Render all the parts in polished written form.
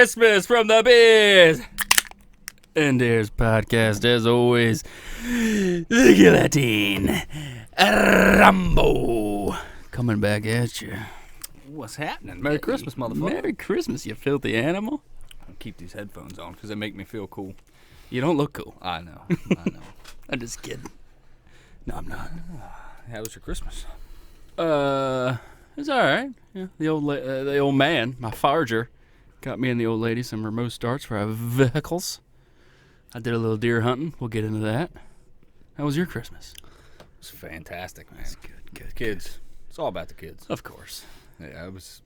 Christmas from the Beers and Dares podcast, as always. The Guillotine Rambo coming back at you. What's happening? Merry Christmas, motherfucker. Merry Christmas, you filthy animal. I'll keep these headphones on because they make me feel cool. You don't look cool. I know. I'm just kidding. No, I'm not. How was your Christmas? It's all right. Yeah, the old man, my farger, got me and the old lady some remote starts for our vehicles. I did a little deer hunting. We'll get into that. How was your Christmas? It was fantastic, man. That's good. Kids. It's all about the kids. Of course. Yeah, it was.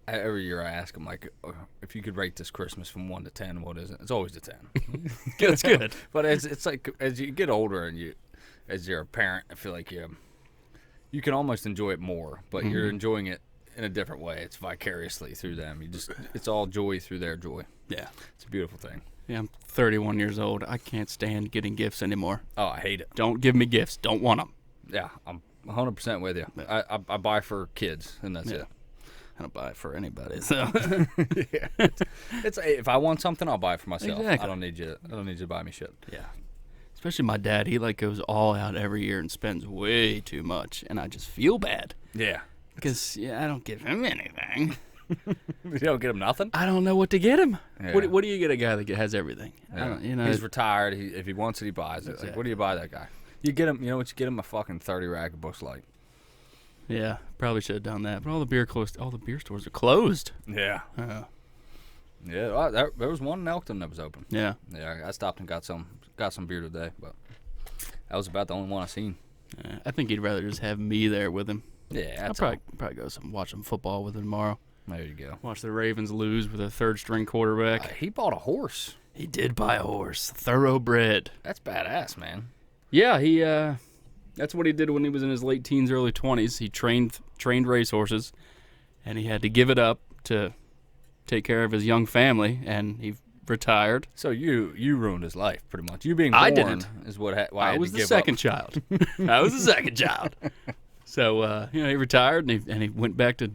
Every year I ask them, like, if you could rate this Christmas from 1 to 10, what is it? It's always a 10. That's good. But it's like, as you get older and as you're a parent, I feel like you can almost enjoy it more, but you're enjoying it in a different way. It's vicariously through them. It's all joy through their joy. Yeah. It's a beautiful thing. Yeah, I'm 31 years old. I can't stand getting gifts anymore. Oh, I hate it. Don't give me gifts. Don't want them. Yeah, I'm 100% with you. Yeah. I buy for kids, and that's it. I don't buy it for anybody. So Yeah. It's if I want something, I'll buy it for myself. Exactly. I don't need you to buy me shit. yeah. Especially my dad. He goes all out every year and spends way too much, and I just feel bad Yeah. because I don't give him anything. You don't get him nothing? I don't know what to get him. Yeah. What do you get a guy that has everything? I Yeah. don't, He's retired. If he wants it, he buys it. Exactly. Like, what do you buy that guy? You get him. You know what? You get him a fucking 30 rack of Busch Light. Yeah, probably should have done that. But all the beer stores are closed. Yeah. Yeah. There was one in Elkton that was open. Yeah. Yeah, I stopped and got some beer today, but that was about the only one I seen. I think he'd rather just have me there with him. Yeah, I'll that's probably go watch some football with him tomorrow. There you go. Watch the Ravens lose with a third-string quarterback. He bought a horse. He did buy a horse, thoroughbred. That's badass, man. Yeah, he. That's what he did when he was in his late teens, early 20s. He trained racehorses, and he had to give it up to take care of his young family, and he retired. So you ruined his life pretty much. You being born I didn't. is why I had was to the give second up. child. I was the second child. So he retired, and he went back to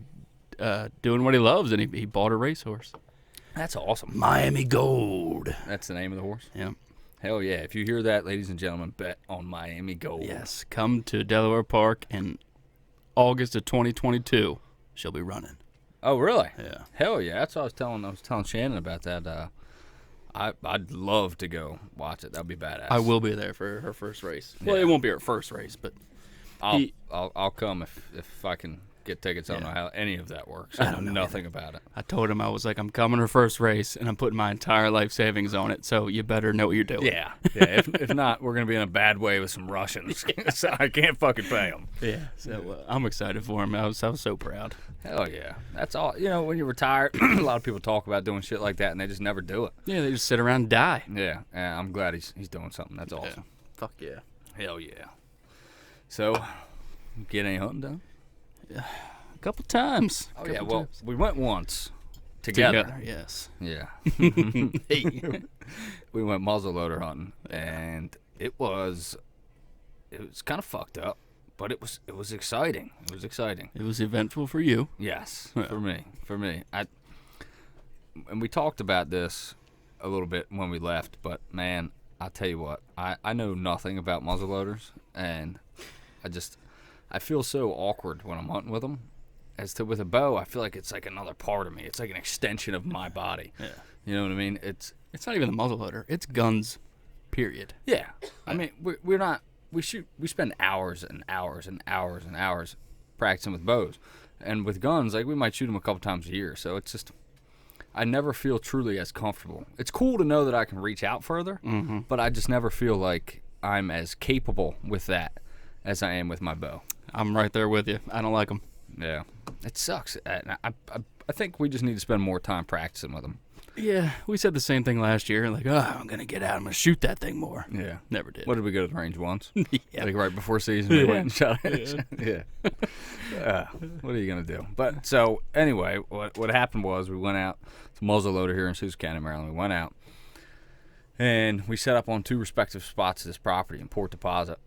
doing what he loves, and he bought a racehorse. That's awesome. Miami Gold. That's the name of the horse? Yeah. Hell yeah. If you hear that, ladies and gentlemen, bet on Miami Gold. Yes. Come to Delaware Park in August of 2022. She'll be running. Oh, really? Yeah. Hell yeah. That's what I was telling Shannon about that. I'd love to go watch it. That'd be badass. I will be there for her first race. Well, Yeah. it won't be her first race, but I'll come if I can get tickets. I don't know how any of that works. I don't know nothing about it. I told him, I was like, I'm coming her first race, and I'm putting my entire life savings on it, so you better know what you're doing. Yeah. If not, we're gonna be in a bad way with some Russians. So I can't fucking pay them. Yeah. So I'm excited for him. I was so proud. Hell yeah. That's all. You know, when you're retired, a lot of people talk about doing shit like that, and they just never do it. Yeah, they just sit around and die. Yeah. And I'm glad he's doing something. That's awesome. Yeah. Fuck yeah. Hell yeah. So, get any hunting done? A couple times. Oh yeah. Well, we went once together. Yes. Yeah. Hey. We went muzzleloader hunting, and it was kind of fucked up, but it was exciting. It was exciting. It was eventful for you. Yes, Yeah. for me. And we talked about this a little bit when we left, but man, I tell you what, I know nothing about muzzleloaders, and I feel so awkward when I'm hunting with them. As to with a bow, I feel like it's like another part of me. It's like an extension of my body. Yeah. You know what I mean? It's not even the muzzleloader. It's guns, period. yeah. I mean, we're not. We spend hours and hours and hours and hours practicing with bows, and with guns, like we might shoot them a couple times a year. So it's just, I never feel truly as comfortable. It's cool to know that I can reach out further, but I just never feel like I'm as capable with that as I am with my bow. I'm right there with you. I don't like them. Yeah, it sucks. I think we just need to spend more time practicing with them. Yeah, we said the same thing last year. Like, I'm going to get out. I'm going to shoot that thing more. Yeah. Never did. What did we go to the range once? Yeah. Like right before season, we went and shot it. Yeah. What are you going to do? But so anyway, what happened was we went out to muzzleloader here in Sousa County, Maryland. We went out and we set up on two respective spots of this property in Port Deposit.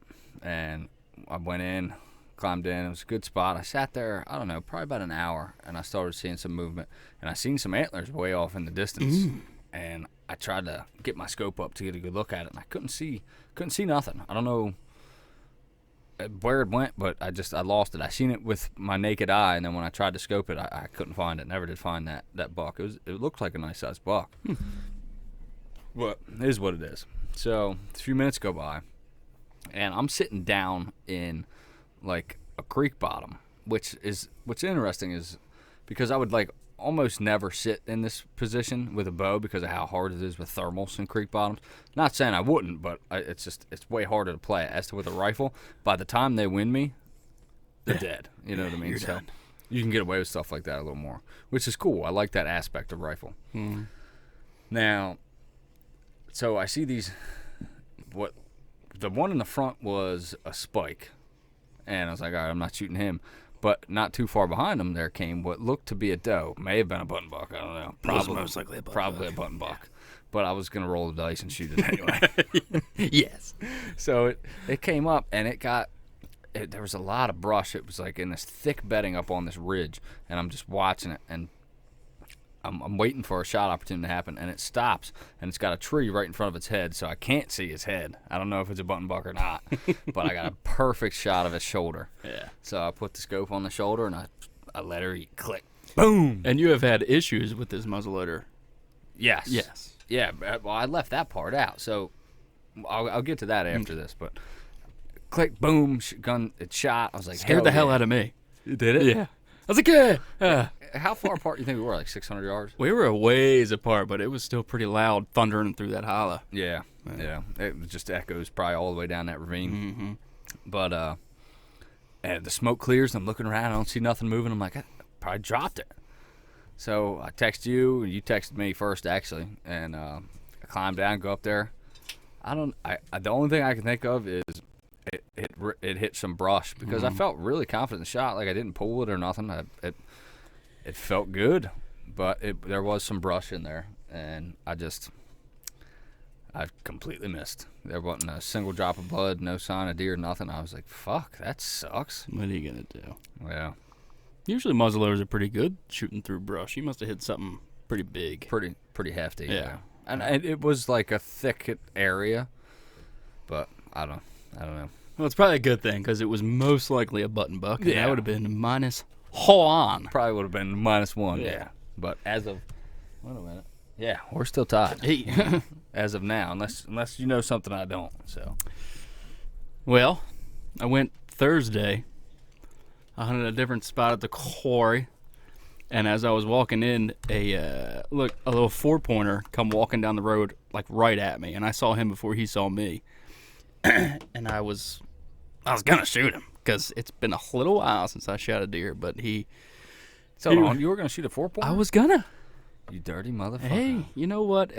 And I went in, climbed in. It was a good spot. I sat there, I don't know, probably about an hour, and I started seeing some movement. And I seen some antlers way off in the distance. And I tried to get my scope up to get a good look at it, and I couldn't see nothing. I don't know where it went, but I lost it. I seen it with my naked eye, and then when I tried to scope it, I couldn't find it. Never did find that buck. It looked like a nice sized buck. But it is what it is. So a few minutes go by, and I'm sitting down in like a creek bottom, what's interesting is because I would like almost never sit in this position with a bow because of how hard it is with thermals and creek bottoms. Not saying I wouldn't, but it's way harder to play. As to with a rifle, by the time they win me, they're dead. You know what I mean? You're So done. you can get away with stuff like that a little more, which is cool. I like that aspect of rifle. Now, so I see these. The one in the front was a spike, and I was like, all right, I'm not shooting him. But not too far behind him, there came what looked to be a doe. May have been a button buck. I don't know. Most likely a button Probably buck. a button buck. But I was going to roll the dice and shoot it anyway. Yes. So it came up, and there was a lot of brush. It was like in this thick bedding up on this ridge, and I'm just watching it, and I'm waiting for a shot opportunity to happen, and it stops, and it's got a tree right in front of its head, so I can't see his head. I don't know if it's a button buck or not, but I got a perfect shot of his shoulder. Yeah. So I put the scope on the shoulder, and I let her eat. Click. Boom. And you have had issues with this muzzleloader. Yes. Yes. Yeah, well, I left that part out, so I'll get to that after this, but click, boom, gun, it shot. I was like, Scared the hell out of me. You did it? Yeah. I was like, How far apart do you think we were? Like 600 yards? We were a ways apart, but it was still pretty loud, thundering through that hollow. Yeah. It just echoes probably all the way down that ravine. But and the smoke clears, and I'm looking around, I don't see nothing moving. I'm like, I probably dropped it. So I text you, and you texted me first, actually, and I climbed down, go up there. The only thing I can think of is it hit some brush because I felt really confident in the shot. Like I didn't pull it or nothing. It felt good, but there was some brush in there, and I completely missed. There wasn't a single drop of blood, no sign of deer, nothing. I was like, fuck, that sucks. What are you going to do? Yeah. Usually muzzleloaders are pretty good shooting through brush. You must have hit something pretty big. Pretty hefty. Yeah. And it was like a thick area, but I don't know. Well, it's probably a good thing because it was most likely a button buck. And Yeah. that would have been minus on. Probably would have been -1. Yeah. But as of, wait a minute. Yeah, we're still tied. Hey. As of now, unless you know something I don't. So. Well, I went Thursday. I hunted a different spot at the quarry. And as I was walking in, a little 4-pointer come walking down the road, like right at me. And I saw him before he saw me. And I was gonna shoot him because it's been a little while since I shot a deer. But You were gonna shoot a 4-pointer? I was gonna. You dirty motherfucker. Hey, you know what?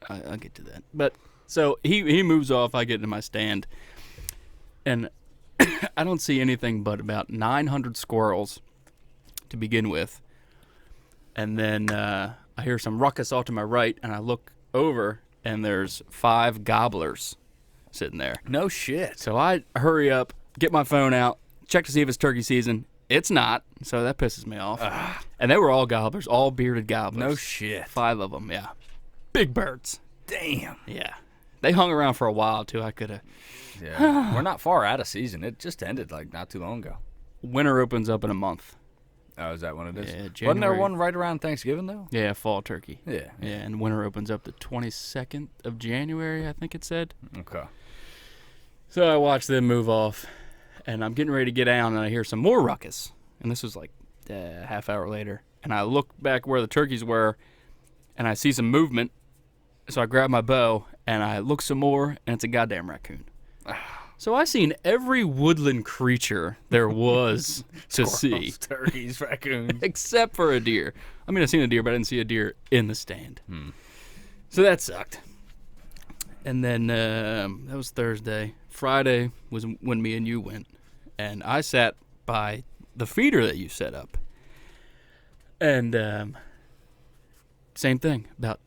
I'll get to that. But so he moves off. I get into my stand, and I don't see anything but about 900 squirrels to begin with. And then I hear some ruckus off to my right, and I look over, and there's 5 gobblers sitting there. No shit. So I hurry up, get my phone out, check to see if it's turkey season. It's not, so that pisses me off. And they were all gobblers, all bearded gobblers. No shit. 5 of them, yeah. Big birds. Damn. Yeah. They hung around for a while, too. I could have. Yeah. We're not far out of season. It just ended like not too long ago. Winter opens up in a month. Oh, is that what it is? Yeah, Wasn't there January. one right around Thanksgiving, though? Yeah, fall turkey. Yeah. Yeah, and winter opens up the 22nd of January, I think it said. Okay. So I watched them move off, and I'm getting ready to get down, and I hear some more ruckus. And this was like a half hour later. And I look back where the turkeys were, and I see some movement. So I grab my bow, and I look some more, and it's a goddamn raccoon. So I seen every woodland creature there was to see. Turkeys, raccoons. Except for a deer. I mean, I seen a deer, but I didn't see a deer in the stand. So that sucked. And then that was Thursday. Friday was when me and you went. And I sat by the feeder that you set up. And same thing, about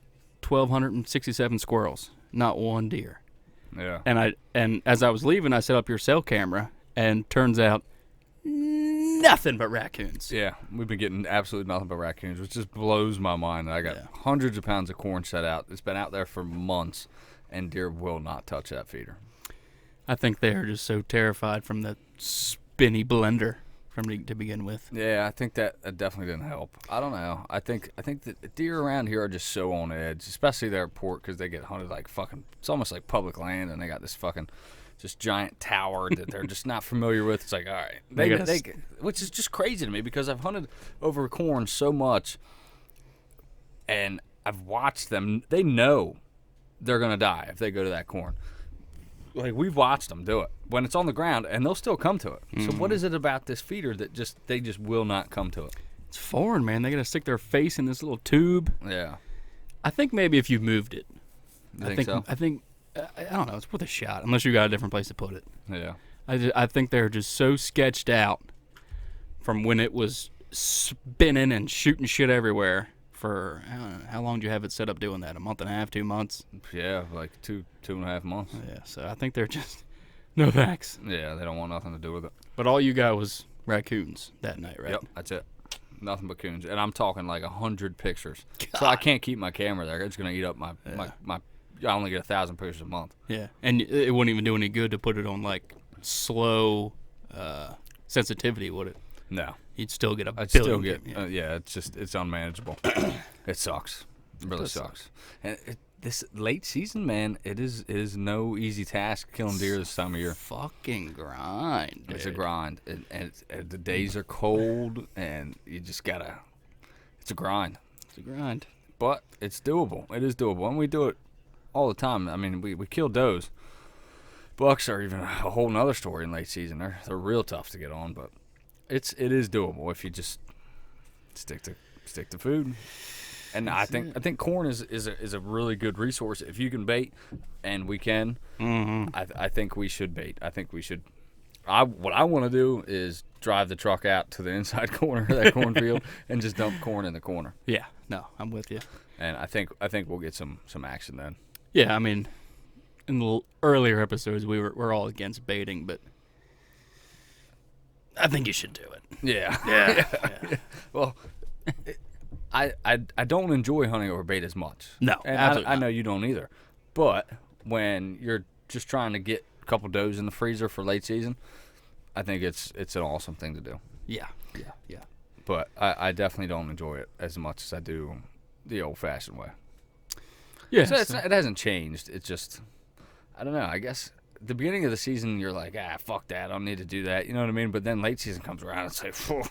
1,267 squirrels, not one deer. Yeah. And as I was leaving, I set up your cell camera, and turns out nothing but raccoons. Yeah, we've been getting absolutely nothing but raccoons, which just blows my mind. I got hundreds of pounds of corn set out. It's been out there for months, and deer will not touch that feeder. I think they are just so terrified from the spinny blender to begin with. Yeah, I think that definitely didn't help. I don't know. I think that deer around here are just so on edge, especially their port, because they get hunted like fucking. It's almost like public land, and they got this fucking just giant tower that they're just not familiar with. It's like, all right, they which is just crazy to me because I've hunted over corn so much, and I've watched them. They know they're gonna die if they go to that corn. Like, we've watched them do it when it's on the ground, and they'll still come to it. So what is it about this feeder that they just will not come to it? It's foreign, man. They got to stick their face in this little tube. Yeah. I think maybe if you moved it. You think so? I think, I don't know, it's worth a shot, unless you got a different place to put it. Yeah. I think they're just so sketched out from when it was spinning and shooting shit everywhere for, I don't know, how long did you have it set up doing that? A month and a half, 2 months? Yeah, like two and a half months. Yeah, so I think they're just, no thanks. Yeah, they don't want nothing to do with it. But all you got was raccoons that night, right? Yep, that's it. Nothing but coons. And I'm talking like 100 pictures. God. So I can't keep my camera there. It's going to eat up my I only get 1,000 pictures a month. Yeah, and it wouldn't even do any good to put it on, like, slow sensitivity, would it? No. You'd still get a I'd billion. still get, it's unmanageable. It sucks. It really sucks. And this late season, man, it is no easy task killing deer this time of year. Fucking grind, dude. It's a grind. And the days are cold, and you just gotta, it's a grind. It's a grind. But it's doable. It is doable. And we do it all the time. I mean, we kill does. Bucks are even a whole nother story in late season. They're real tough to get on, but it is doable if you just stick to food. And I think corn is a really good resource if you can bait, and we can. Mm-hmm. I think we should bait. I think we should. What I want to do is drive the truck out to the inside corner of that cornfield and just dump corn in the corner. Yeah, no, I'm with you. And I think we'll get some action then. Yeah, I mean, in the earlier episodes we're all against baiting, but I think you should do it. Yeah. Yeah. Well, I don't enjoy hunting over bait as much. No, and absolutely I know you don't either. But when you're just trying to get a couple does in the freezer for late season, I think it's an awesome thing to do. Yeah. But I definitely don't enjoy it as much as I do the old-fashioned way. Yeah. So it hasn't changed. It's just, I don't know. I guess the beginning of the season, you're like, fuck that. I don't need to do that. You know what I mean? But then late season comes around, it's like, phew.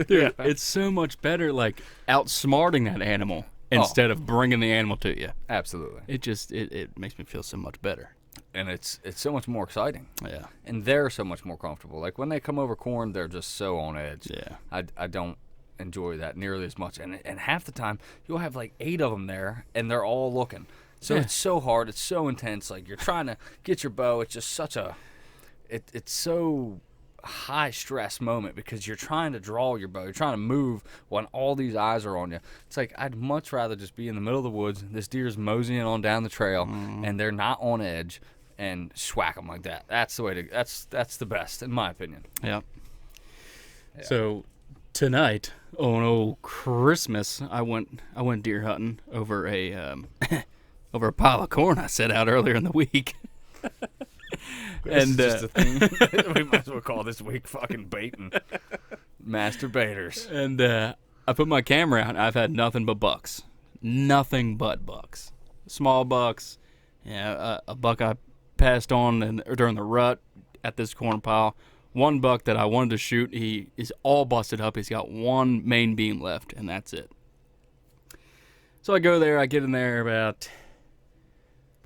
Dude, it's so much better, like, outsmarting that animal instead of bringing the animal to you. Absolutely. It just, it makes me feel so much better. And it's so much more exciting. Yeah. And they're so much more comfortable. Like, when they come over corn, they're just so on edge. Yeah. I don't enjoy that nearly as much. And half the time, you'll have like 8 of them there, and they're all looking. So it's so hard. It's so intense. Like, you're trying to get your bow. It's just such a, it's so high stress moment because you're trying to draw your bow. You're trying to move when all these eyes are on you. It's like, I'd much rather just be in the middle of the woods. This deer's moseying on down the trail, and they're not on edge, and schwack them like that. That's the way to. That's the best, in my opinion. Yeah. So tonight, on old Christmas, I went deer hunting over a over a pile of corn I set out earlier in the week. And just a thing. We might as well call this week fucking baiting. Master baiters. And I put my camera out, and I've had nothing but bucks. Nothing but bucks. Small bucks. Yeah, a buck I passed on during the rut at this corn pile. One buck that I wanted to shoot, he is all busted up. He's got one main beam left, and that's it. So I go there. I get in there about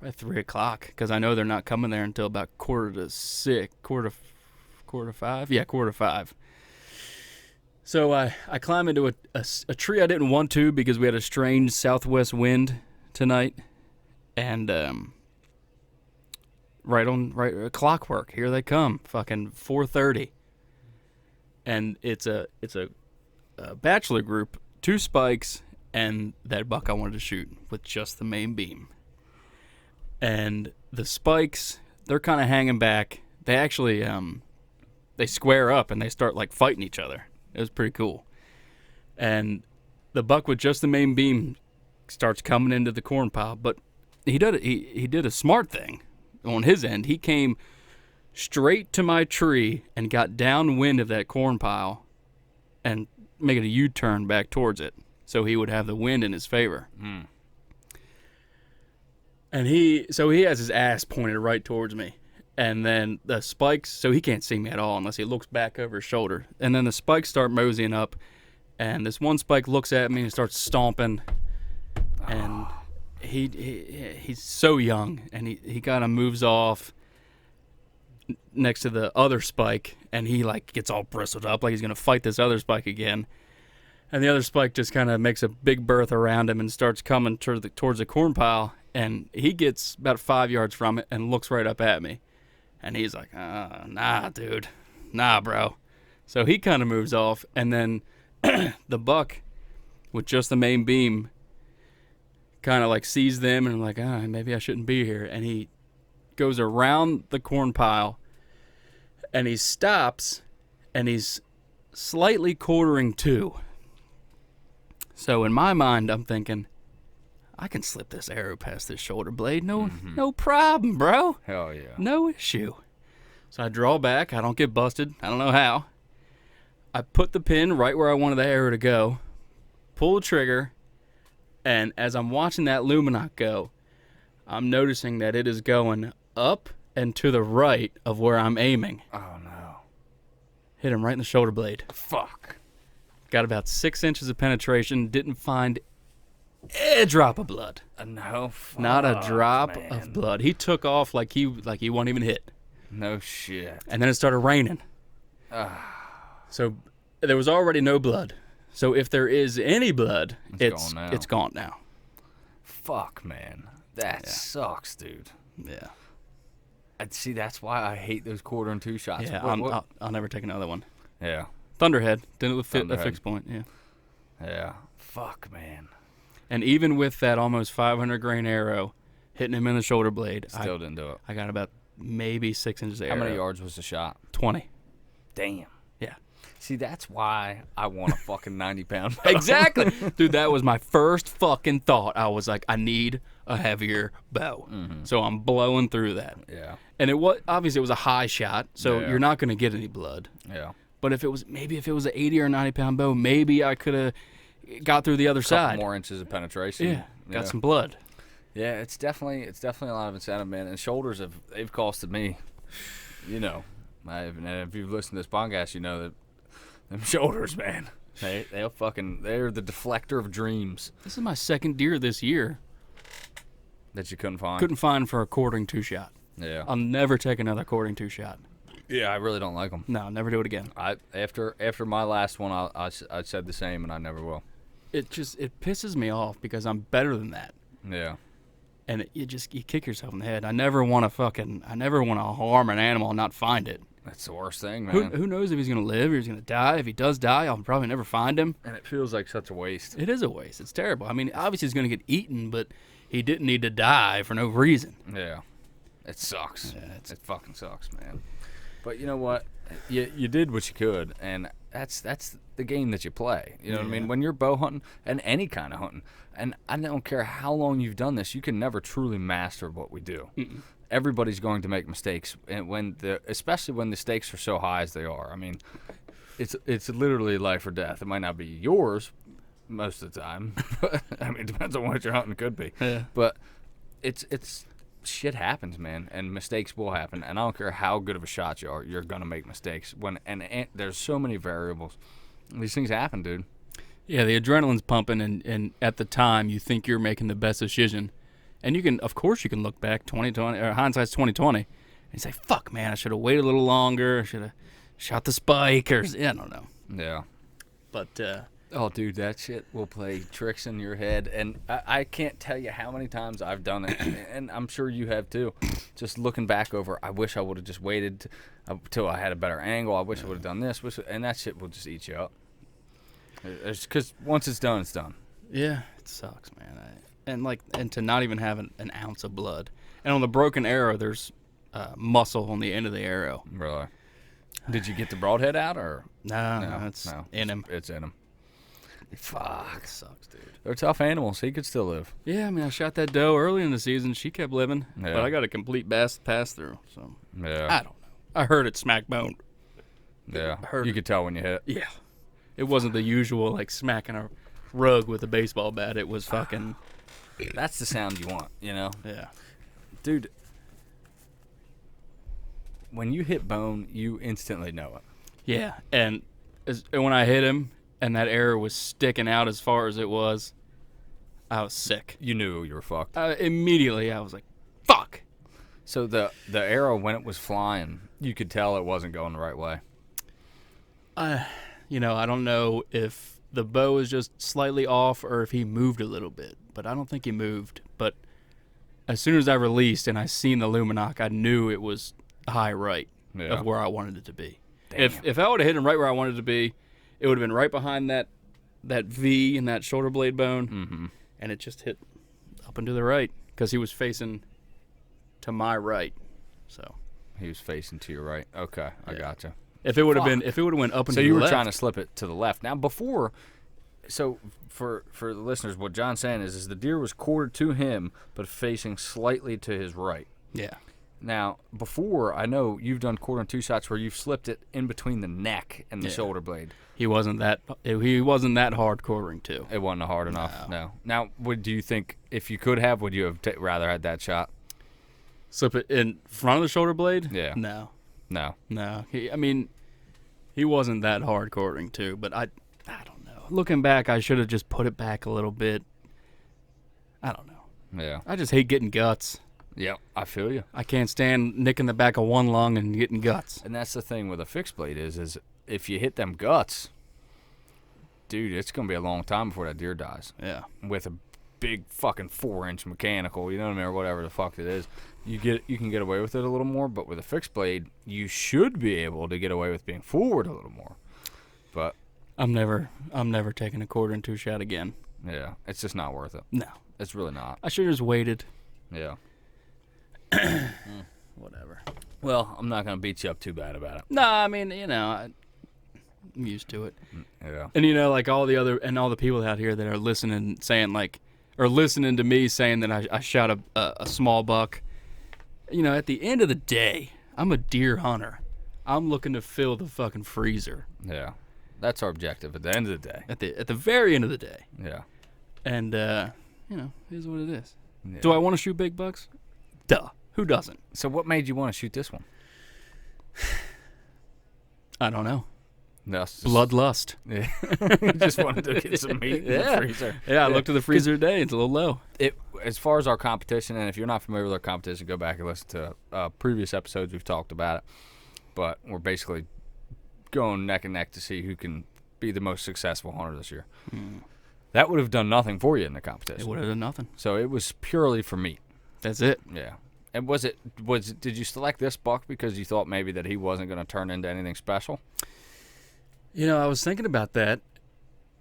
3 o'clock because I know they're not coming there until about 4:45. Quarter to 5. So I climb into a tree I didn't want to because we had a strange southwest wind tonight, and right clockwork. Here they come, fucking 4:30, and it's a bachelor group, 2 spikes, and that buck I wanted to shoot with just the main beam. And the spikes, they're kind of hanging back. they actually they square up and they start like fighting each other. It was pretty cool. And the buck with just the main beam starts coming into the corn pile, but he did a smart thing on his end. He came straight to my tree and got downwind of that corn pile and making a U-turn back towards it so he would have the wind in his favor. And he has his ass pointed right towards me. And then the spikes, so he can't see me at all unless he looks back over his shoulder. And then the spikes start moseying up, and this one spike looks at me and starts stomping. And he's so young, and he kind of moves off next to the other spike, and he like gets all bristled up like he's gonna fight this other spike again. And the other spike just kind of makes a big berth around him and starts coming towards the corn pile. And he gets about 5 yards from it and looks right up at me. And he's like, nah, dude. Nah, bro. So he kind of moves off. And then the buck, with just the main beam, kind of like sees them and like, maybe I shouldn't be here. And he goes around the corn pile. And he stops. And he's slightly quartering to. So in my mind, I'm thinking, I can slip this arrow past this shoulder blade. No problem, bro. Hell yeah. No issue. So I draw back. I don't get busted. I don't know how. I put the pin right where I wanted the arrow to go, pull the trigger, and as I'm watching that luminot go, I'm noticing that it is going up and to the right of where I'm aiming. Oh, no. Hit him right in the shoulder blade. Fuck. Got about 6 inches of penetration. Didn't find a drop of blood. No, fuck, Not a drop man. of blood. He took off like he wasn't even hit. No shit. And then it started raining. So there was already no blood. So if there is any blood, it's gone now. Fuck, man. That sucks, dude. Yeah. I'd see. That's why I hate those 1/4 and 2 shots. Yeah, I'll never take another one. Yeah. Thunderhead. Did it with a fixed point. Yeah. Yeah. Fuck, man. And even with that almost 500 grain arrow hitting him in the shoulder blade, Still didn't do it. I got about maybe 6 inches of How arrow. many yards was the shot? 20. Damn. Yeah. See, that's why I want a fucking 90-pound. Exactly. Dude, that was my first fucking thought. I was like, I need a heavier bow. Mm-hmm. So I'm blowing through that. Yeah. And obviously it was a high shot, so Yeah. you're not going to get any blood. Yeah. But if it was an 80 or 90 pound bow, maybe I could have got through the other side. More inches of penetration. Yeah. Got some blood. Yeah, it's definitely a lot of incentive, man. And shoulders they've costed me. You know, and if you've listened to this podcast, you know that them shoulders, man. They're the deflector of dreams. This is my second deer this year. That you couldn't find. Couldn't find for a quartering 2 shot. Yeah. I'll never take another quartering 2 shot. Yeah, I really don't like them. No, I'll never do it again. After my last one, I said the same, and I never will. It pisses me off because I'm better than that. Yeah. And you kick yourself in the head. I never want to harm an animal and not find it. That's the worst thing, man. Who knows if he's going to live or he's going to die? If he does die, I'll probably never find him. And it feels like such a waste. It is a waste. It's terrible. I mean, obviously he's going to get eaten, but he didn't need to die for no reason. Yeah. It sucks. Yeah, it fucking sucks, man. But you know what? You did what you could, and that's the game that you play. You know what I mean? When you're bow hunting, and any kind of hunting, and I don't care how long you've done this, you can never truly master what we do. Mm-mm. Everybody's going to make mistakes, and especially when the stakes are so high as they are. I mean, it's literally life or death. It might not be yours most of the time. I mean, it depends on what you're hunting. Could be, but it's shit happens, man, and mistakes will happen. And I don't care how good of a shot you are, you're gonna make mistakes. And there's so many variables. These things happen, dude. Yeah, the adrenaline's pumping, and at the time you think you're making the best decision, and you can look back 2020 or hindsight's 2020, and say, "Fuck, man, I should have waited a little longer. I should have shot the spike," or I don't know. Yeah. But oh, dude, that shit will play tricks in your head, and I can't tell you how many times I've done it, and I'm sure you have too. Just looking back over, I wish I would have just waited till I had a better angle. I wish I would have done this, and that shit will just eat you up. Because once it's done, it's done. Yeah, it sucks, man. And to not even have an ounce of blood, and on the broken arrow, there's muscle on the end of the arrow. Really? Did you get the broadhead out or? No, it's in him. It's in him. Fuck. It sucks, dude. They're tough animals. He could still live. Yeah, I mean, I shot that doe early in the season. She kept living, Yeah. but I got a complete pass through. So Yeah. I don't know. I heard it smack bone. Yeah. Heard You it. could tell when you hit. Yeah, it wasn't the usual like smacking a rug with a baseball bat. It was fucking. That's the sound you want, you know? Yeah. Dude, when you hit bone, you instantly know it. Yeah, and when I hit him and that arrow was sticking out as far as it was, I was sick. You knew you were fucked. Immediately, I was like, fuck. So the arrow, when it was flying, you could tell it wasn't going the right way. I don't know if the bow is just slightly off or if he moved a little bit, but I don't think he moved. But as soon as I released and I seen the Luminoc, I knew it was high right of where I wanted it to be. Damn. If I would have hit him right where I wanted it to be, it would have been right behind that V and that shoulder blade bone, and it just hit up and to the right because he was facing to my right. So He was facing to your right. Okay, I gotcha. if it would have went up and So to you the were left, trying to slip it to the left. Now before, so for the listeners, what John's saying is the deer was quartered to him, but facing slightly to his right. yeah. Now, before, I know you've done quarter and two shots where you've slipped it in between the neck and the shoulder blade. He wasn't that hard quartering too. It wasn't hard enough. No. Now, do you think if you could have, would you have rather had that shot? Slip it in front of the shoulder blade? Yeah. No. No. He wasn't that hard quartering too, but I don't know. Looking back, I should have just put it back a little bit. I don't know. Yeah. I just hate getting guts. Yep. I feel you. I can't stand nicking the back of one lung and getting guts. And that's the thing with a fixed blade is if you hit them guts, dude, it's gonna be a long time before that deer dies. Yeah. With a big fucking 4-inch mechanical, you know what I mean, or whatever the fuck it is, you can get away with it a little more. But with a fixed blade, you should be able to get away with being forward a little more. But I'm never taking a quarter and two shot again. yeah, it's just not worth it. No. It's really not. I should have just waited. Yeah. Whatever. Well, I'm not gonna beat you up too bad about it. No, I mean, I'm used to it. Yeah. And like all the people out here that are listening, listening to me saying that I shot a small buck. At the end of the day, I'm a deer hunter. I'm looking to fill the fucking freezer. Yeah. That's our objective at the end of the day. At the very end of the day. Yeah. And it is what it is. Yeah. Do I want to shoot big bucks? Duh. Who doesn't? So what made you want to shoot this one? I don't know. No, it's just, Bloodlust. Yeah. You just wanted to get some meat in the freezer. Yeah, I looked at the freezer today. It's a little low. As far as our competition, and if you're not familiar with our competition, go back and listen to previous episodes. We've talked about it. But we're basically going neck and neck to see who can be the most successful hunter this year. That would have done nothing for you in the competition. It would have done nothing. So it was purely for meat. That's it. Yeah. And did you select this buck because you thought maybe that he wasn't going to turn into anything special? I was thinking about that,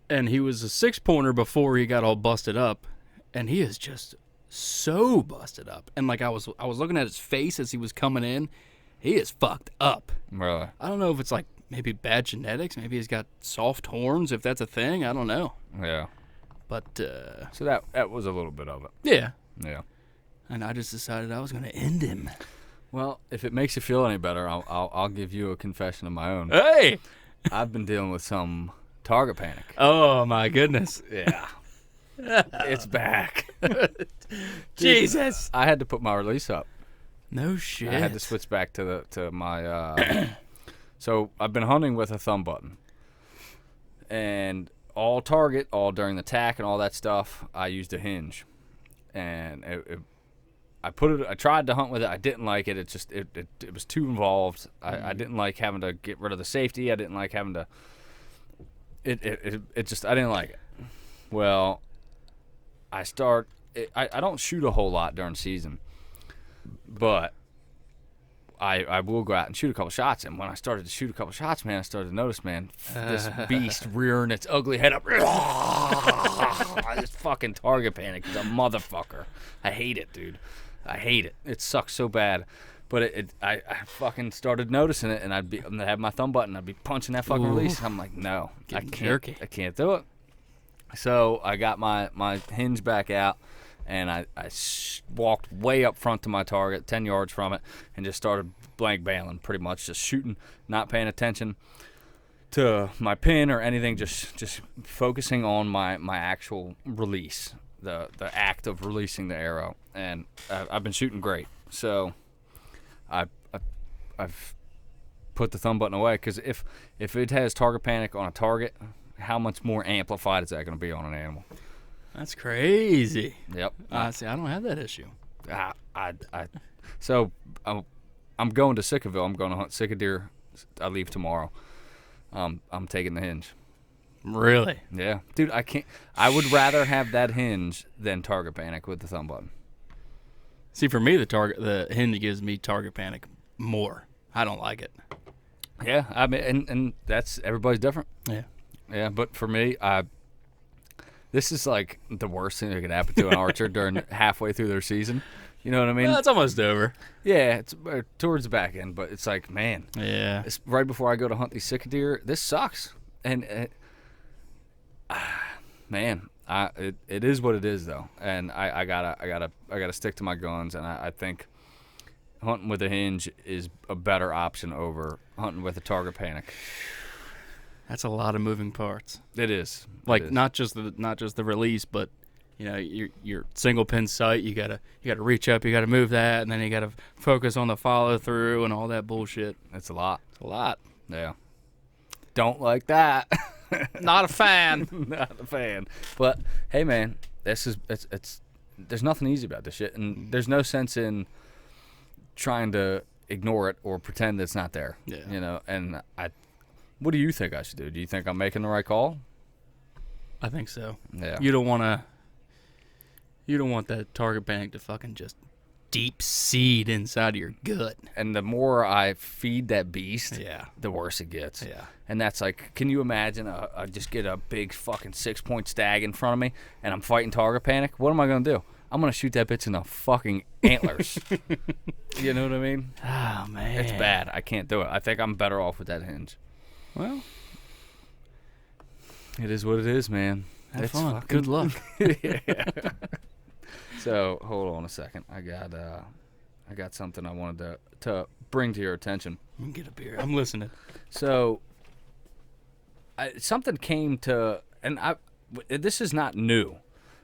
and he was a 6-pointer before he got all busted up, and he is just so busted up. And I was looking at his face as he was coming in, he is fucked up. Really? I don't know if it's maybe bad genetics, maybe he's got soft horns, if that's a thing. I don't know. Yeah. But So that was a little bit of it. yeah. Yeah. And I just decided I was going to end him. Well, if it makes you feel any better, I'll give you a confession of my own. Hey! I've been dealing with some target panic. Oh, my goodness. Yeah. It's back. Jesus. I had to put my release up. No shit. I had to switch back to my so I've been hunting with a thumb button. And all target, all during the tack and all that stuff, I used a hinge. And I tried to hunt with it. I didn't like it. It was too involved. I didn't like having to get rid of the safety. I didn't like having to. I didn't like it. Well, I don't shoot a whole lot during season, but I will go out and shoot a couple shots. And when I started to shoot a couple shots, man, I started to notice, man, this beast rearing its ugly head up. This fucking target panic is a motherfucker. I hate it, dude. I hate it. It sucks so bad. But I fucking started noticing it, and I'd have my thumb button. I'd be punching that fucking release. I'm like, no, I Getting can't. jerky. I can't do it. So I got my hinge back out, and I walked way up front to my target, 10 yards from it, and just started blank bailing, pretty much just shooting, not paying attention to my pin or anything, just focusing on my actual release, the act of releasing the arrow, and I've been shooting great. So I've put the thumb button away, because if it has target panic on a target, how much more amplified is that going to be on an animal? That's crazy. Yep. See, I don't have that issue. So I'm going to Sickaville. I'm going to hunt sick deer. I leave tomorrow. I'm taking the hinge. Really? Yeah, dude. I would rather have that hinge than target panic with the thumb button. See, for me, the hinge gives me target panic more. I don't like it. Yeah, I mean, and that's, everybody's different. Yeah. Yeah, but for me, this is like the worst thing that could happen to an archer during halfway through their season. You know what I mean? Well, it's almost over. Yeah, it's towards the back end, but it's like, man, Yeah. it's right before I go to hunt these sick deer. This sucks, and man, it is what it is though, and I gotta stick to my guns, and I think hunting with a hinge is a better option over hunting with a target panic. That's a lot of moving parts. It is. Like not just the release, but your single pin sight. You gotta reach up. You gotta move that, and then you gotta focus on the follow through and all that bullshit. It's a lot. It's a lot. Yeah. Don't like that. Not a fan. Not a fan. But hey, man, it's there's nothing easy about this shit, and there's no sense in trying to ignore it or pretend it's not there. Yeah. And what do you think I should do? Do you think I'm making the right call? I think so. Yeah. You don't want that target panic to fucking just deep seed inside of your gut. And the more I feed that beast, Yeah. the worse it gets. Yeah. And that's like, can you imagine I just get a big fucking 6-point stag in front of me and I'm fighting target panic? What am I going to do? I'm going to shoot that bitch in the fucking antlers. You know what I mean? Oh, man. It's bad. I can't do it. I think I'm better off with that hinge. Well, it is what it is, man. have fun. Good luck. Yeah. So, hold on a second. I got something I wanted to bring to your attention. You can get a beer. I'm listening. So, something came to, and this is not new.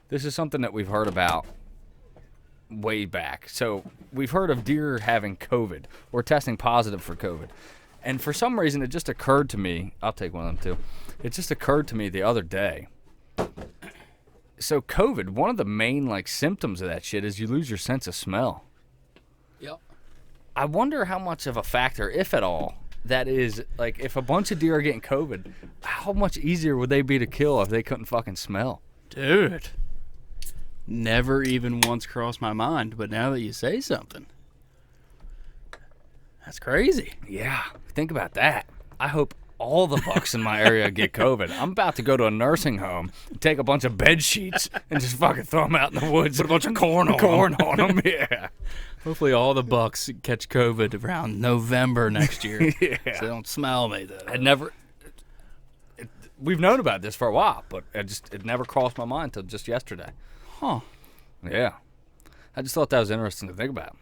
This is something that we've heard about way back. So, we've heard of deer having COVID or testing positive for COVID. And for some reason, it just occurred to me, I'll take one of them too. It just occurred to me the other day. So COVID, one of the main symptoms of that shit is you lose your sense of smell. Yep. I wonder how much of a factor, if at all, that is. Like, if a bunch of deer are getting COVID, how much easier would they be to kill if they couldn't fucking smell? Dude. Never even once crossed my mind, but now that you say something, that's crazy. Yeah, think about that. I hope all the bucks in my area get COVID. I'm about to go to a nursing home, take a bunch of bed sheets, and just fucking throw them out in the woods. Put a bunch of corn on them. Yeah. Hopefully all the bucks catch COVID around November next year. Yeah. So they don't smell me, though. We've known about this for a while, but it never crossed my mind until just yesterday. Huh. Yeah. I just thought that was interesting to think about.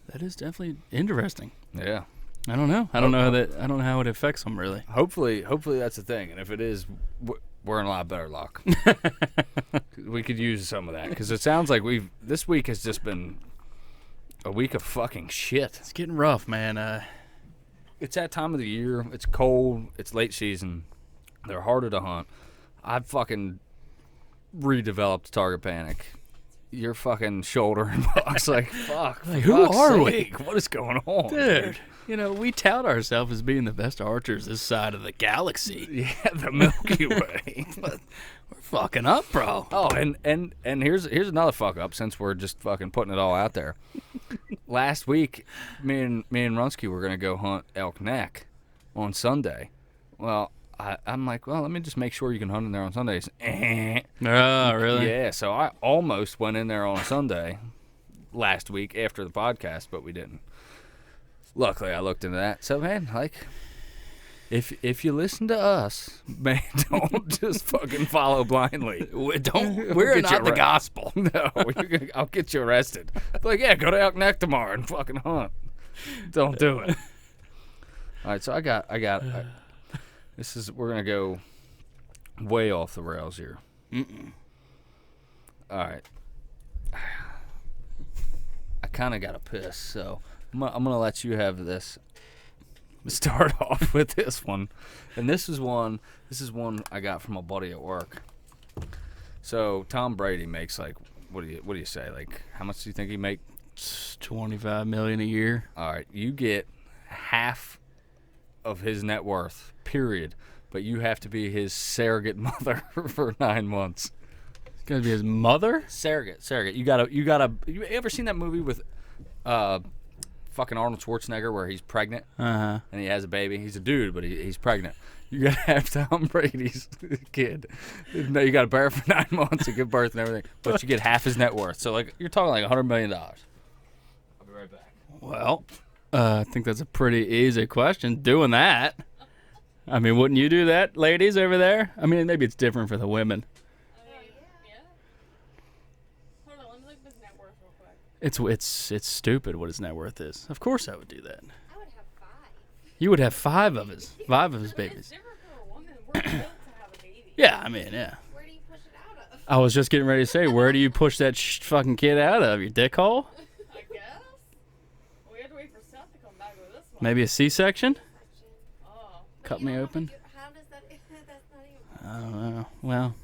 That is definitely interesting. Yeah. I don't know. I don't know how it affects them, really. Hopefully that's the thing. And if it is, we're in a lot better luck. We could use some of that, because it sounds like this week has just been a week of fucking shit. It's getting rough, man. It's that time of the year. It's cold. It's late season. They're harder to hunt. I've fucking redeveloped target panic. Your fucking shoulder and bucks, fuck. Who are we? What is going on, dude? We tout ourselves as being the best archers this side of the galaxy. Yeah, the Milky Way. But we're fucking up, bro. Oh, and here's another fuck up, since we're just fucking putting it all out there. Last week, me and Runsky were gonna go hunt elk neck on Sunday. Well, I'm like, well, let me just make sure you can hunt in there on Sundays. Oh, really? Yeah, so I almost went in there on a Sunday last week after the podcast, but we didn't. Luckily, I looked into that. So, man, like, if you listen to us, man, don't just fucking follow blindly. We're Get not you the gospel. No, I'll get you arrested. Like, yeah, go to Elk Neck tomorrow and fucking hunt. Don't do it. All right, so we're going to go way off the rails here. All right. I kind of got to piss, so I'm going to let you have this. Start off with this one. And this is one I got from a buddy at work. So Tom Brady makes like, what do you say? Like, how much do you think he make? $25 million a year. All right, you get half of his net worth, period. But you have to be his surrogate mother for 9 months. It's gonna be his mother? Surrogate. You ever seen that movie with fucking Arnold Schwarzenegger where he's pregnant and he has a baby? He's a dude, but he's pregnant. You gotta have Tom Brady's kid. No, you gotta bear it for 9 months and give birth and everything, but you get half his net worth. So like you're talking like $100 million. I'll be right back. Well, I think that's a pretty easy question. Doing that. I mean, wouldn't you do that, ladies over there? I mean, maybe it's different for the women. Yeah. Hold on, let me look at his net worth real quick. It's stupid what his net worth is. Of course I would do that. I would have 5. You would have five of his It's babies. different for a woman. We're built to have a baby. Yeah, I mean, yeah. Where do you push it out of? I was just getting ready to say, where do you push that fucking kid out of? Your dick hole? I guess. We have to wait for Seth to come back with this one. Maybe a C-section? Oh. Cut me open? How does that? That's not even. I don't know. Well,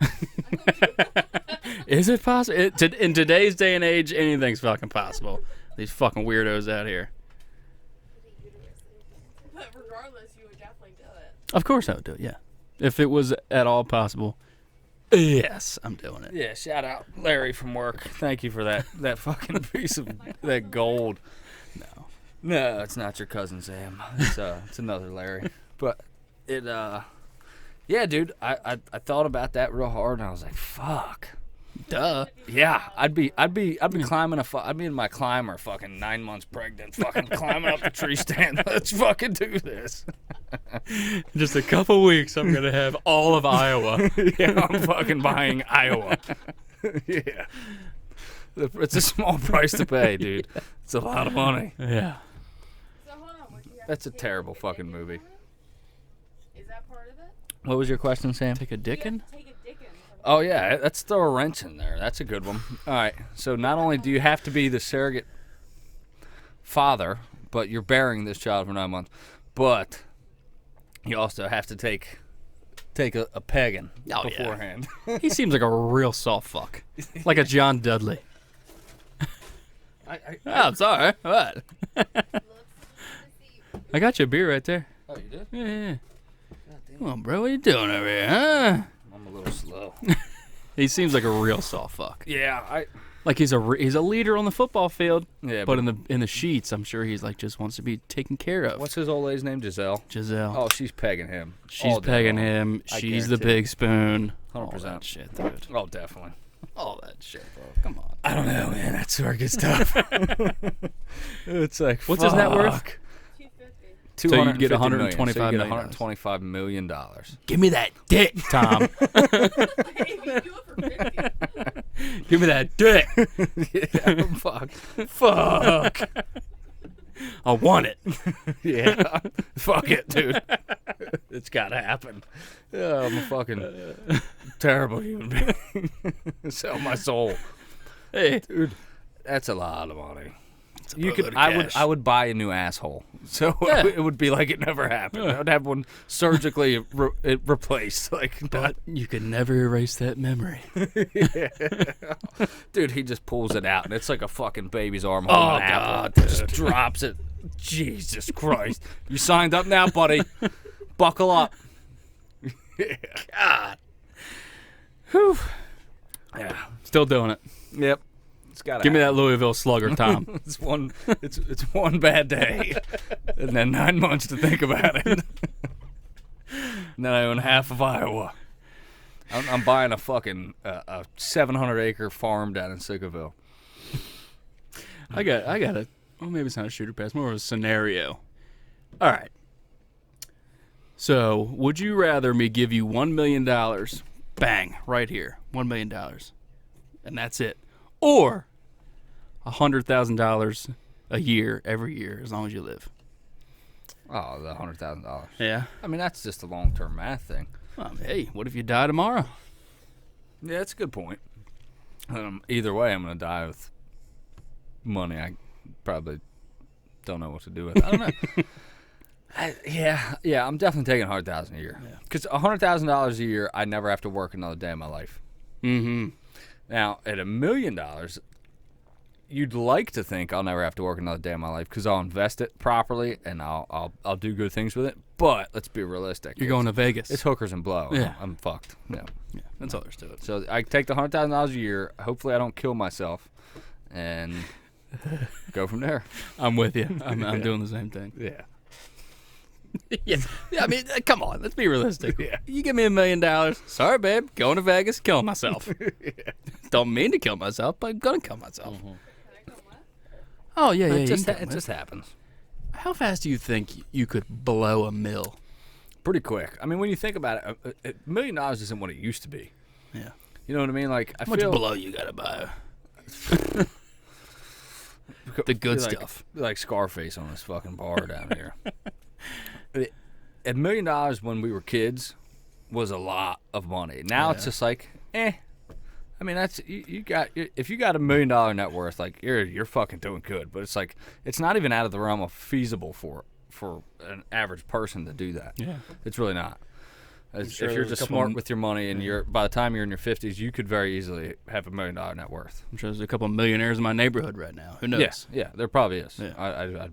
Is that possible? is it possible? In today's day and age, anything's fucking possible. These fucking weirdos out here. But regardless, you would definitely do it. Of course I would do it, yeah. If it was at all possible, yes, I'm doing it. Yeah, shout out Larry from work. Thank you for that fucking piece of that gold. No, it's not your cousin Sam. It's another Larry. But yeah, dude, I thought about that real hard and I was like, fuck. Duh. Yeah, I'd be climbing I'd be in my climber, fucking 9 months pregnant, fucking climbing up the tree stand. Let's fucking do this. Just a couple weeks, I'm gonna have all of Iowa. Yeah, I'm fucking buying Iowa. Yeah. It's a small price to pay, dude. It's a lot of money. Yeah. So hold on. Would you have That's to a take terrible a fucking dick in movie. from him? Is that part of it? What was your question, Sam? Take a Do you dickin'? have to take a dick in from Oh, yeah, let's throw a wrench in there. That's a good one. All right, so not only do you have to be the surrogate father, but you're bearing this child for 9 months, but you also have to take a pegging Oh, yeah. beforehand. He seems like a real soft fuck. Like a John Dudley. Oh, I'm sorry. What? I got you a beer right there. Oh, you did? Yeah. Come on, bro. What you doing over here, huh? I'm a little slow. He seems like a real soft fuck. Yeah, Like he's a leader on the football field. Yeah, But in the sheets, I'm sure he's like just wants to be taken care of. what's his old lady's name? Giselle. Giselle? Oh, she's pegging him. She's all day pegging long. him. I She's the guarantee. big spoon. 100%. All that shit, dude. Oh, definitely. All that shit, bro. Come on. I don't know, man. That circuit's tough. It's like, What's his net worth? fuck. 250. So you'd get $250 million. $125 So you get million. $125 million. Give me that dick, Tom. Hey, we can do it for 50. Give me that dick. Yeah, fuck. Fuck. I want it. Yeah. Fuck it, dude. It's gotta happen. Yeah, I'm a fucking terrible human being. Sell my soul. Hey, Dude, that's a lot of money. You boatload could, of cash. I would buy a new asshole, so Yeah. it would be like it never happened. I would have one surgically replaced. Like, but you could never erase that memory. dude, he just pulls it out, and it's like a fucking baby's arm holding Oh, an apple. God, Just drops it. Jesus Christ! You signed up now, buddy. Buckle up. God. Whew. Yeah. Still doing it. Yep. It's got. Give me that Louisville Slugger, Tom. It's one bad day, and then 9 months to think about it. And then I own half of Iowa. I'm buying a fucking a 700-acre farm down in Sickaville. I got well, maybe it's not a shooter pass, more of a scenario. All right. So, would you rather me give you $1 million, bang, right here, $1 million, and that's it, or $100,000 a year, every year, as long as you live? Oh, the $100,000. Yeah. I mean, that's just a long-term math thing. Hey, what if you die tomorrow? Yeah, that's a good point. Either way, I'm going to die with money I probably don't know what to do with. I don't know. Yeah, I'm definitely taking $100,000 a year. Because $100,000 a year, I never have to work another day in my life. Mm-hmm. Now, at $1 million, you'd like to think I'll never have to work another day in my life because I'll invest it properly and I'll do good things with it. But let's be realistic. You're going to Vegas. It's hookers and blow. Yeah. I'm fucked. Yeah. Yeah, that's all there's to it. So I take the $100,000 a year. Hopefully, I don't kill myself, and go from there. I'm with you. I'm doing the same thing. Yeah. Yeah, I mean, come on, let's be realistic. Yeah. You give me $1 million, sorry, babe, going to Vegas, killing myself. Don't mean to kill myself, but I'm gonna kill myself. Can I go what? Oh yeah, It just it just happens How fast do you think you could blow a mill? pretty quick. I mean, when you think about it, $1 million isn't what it used to be. Yeah. You know what I mean? Like I How much feel blow you gotta buy? The good like, stuff. like Scarface on this fucking bar down here. $1 million when we were kids was a lot of money. Now it's just like, I mean, that's you got if you got $1 million net worth, like you're fucking doing good. But it's like it's not even out of the realm of feasible for an average person to do that. Yeah. It's really not. If sure you're there's a just couple smart with your money and you're by the time you're in your 50s, you could very easily have $1 million net worth. I'm sure there's a couple of millionaires in my neighborhood right now. Who knows? Yeah, there probably is. Yeah.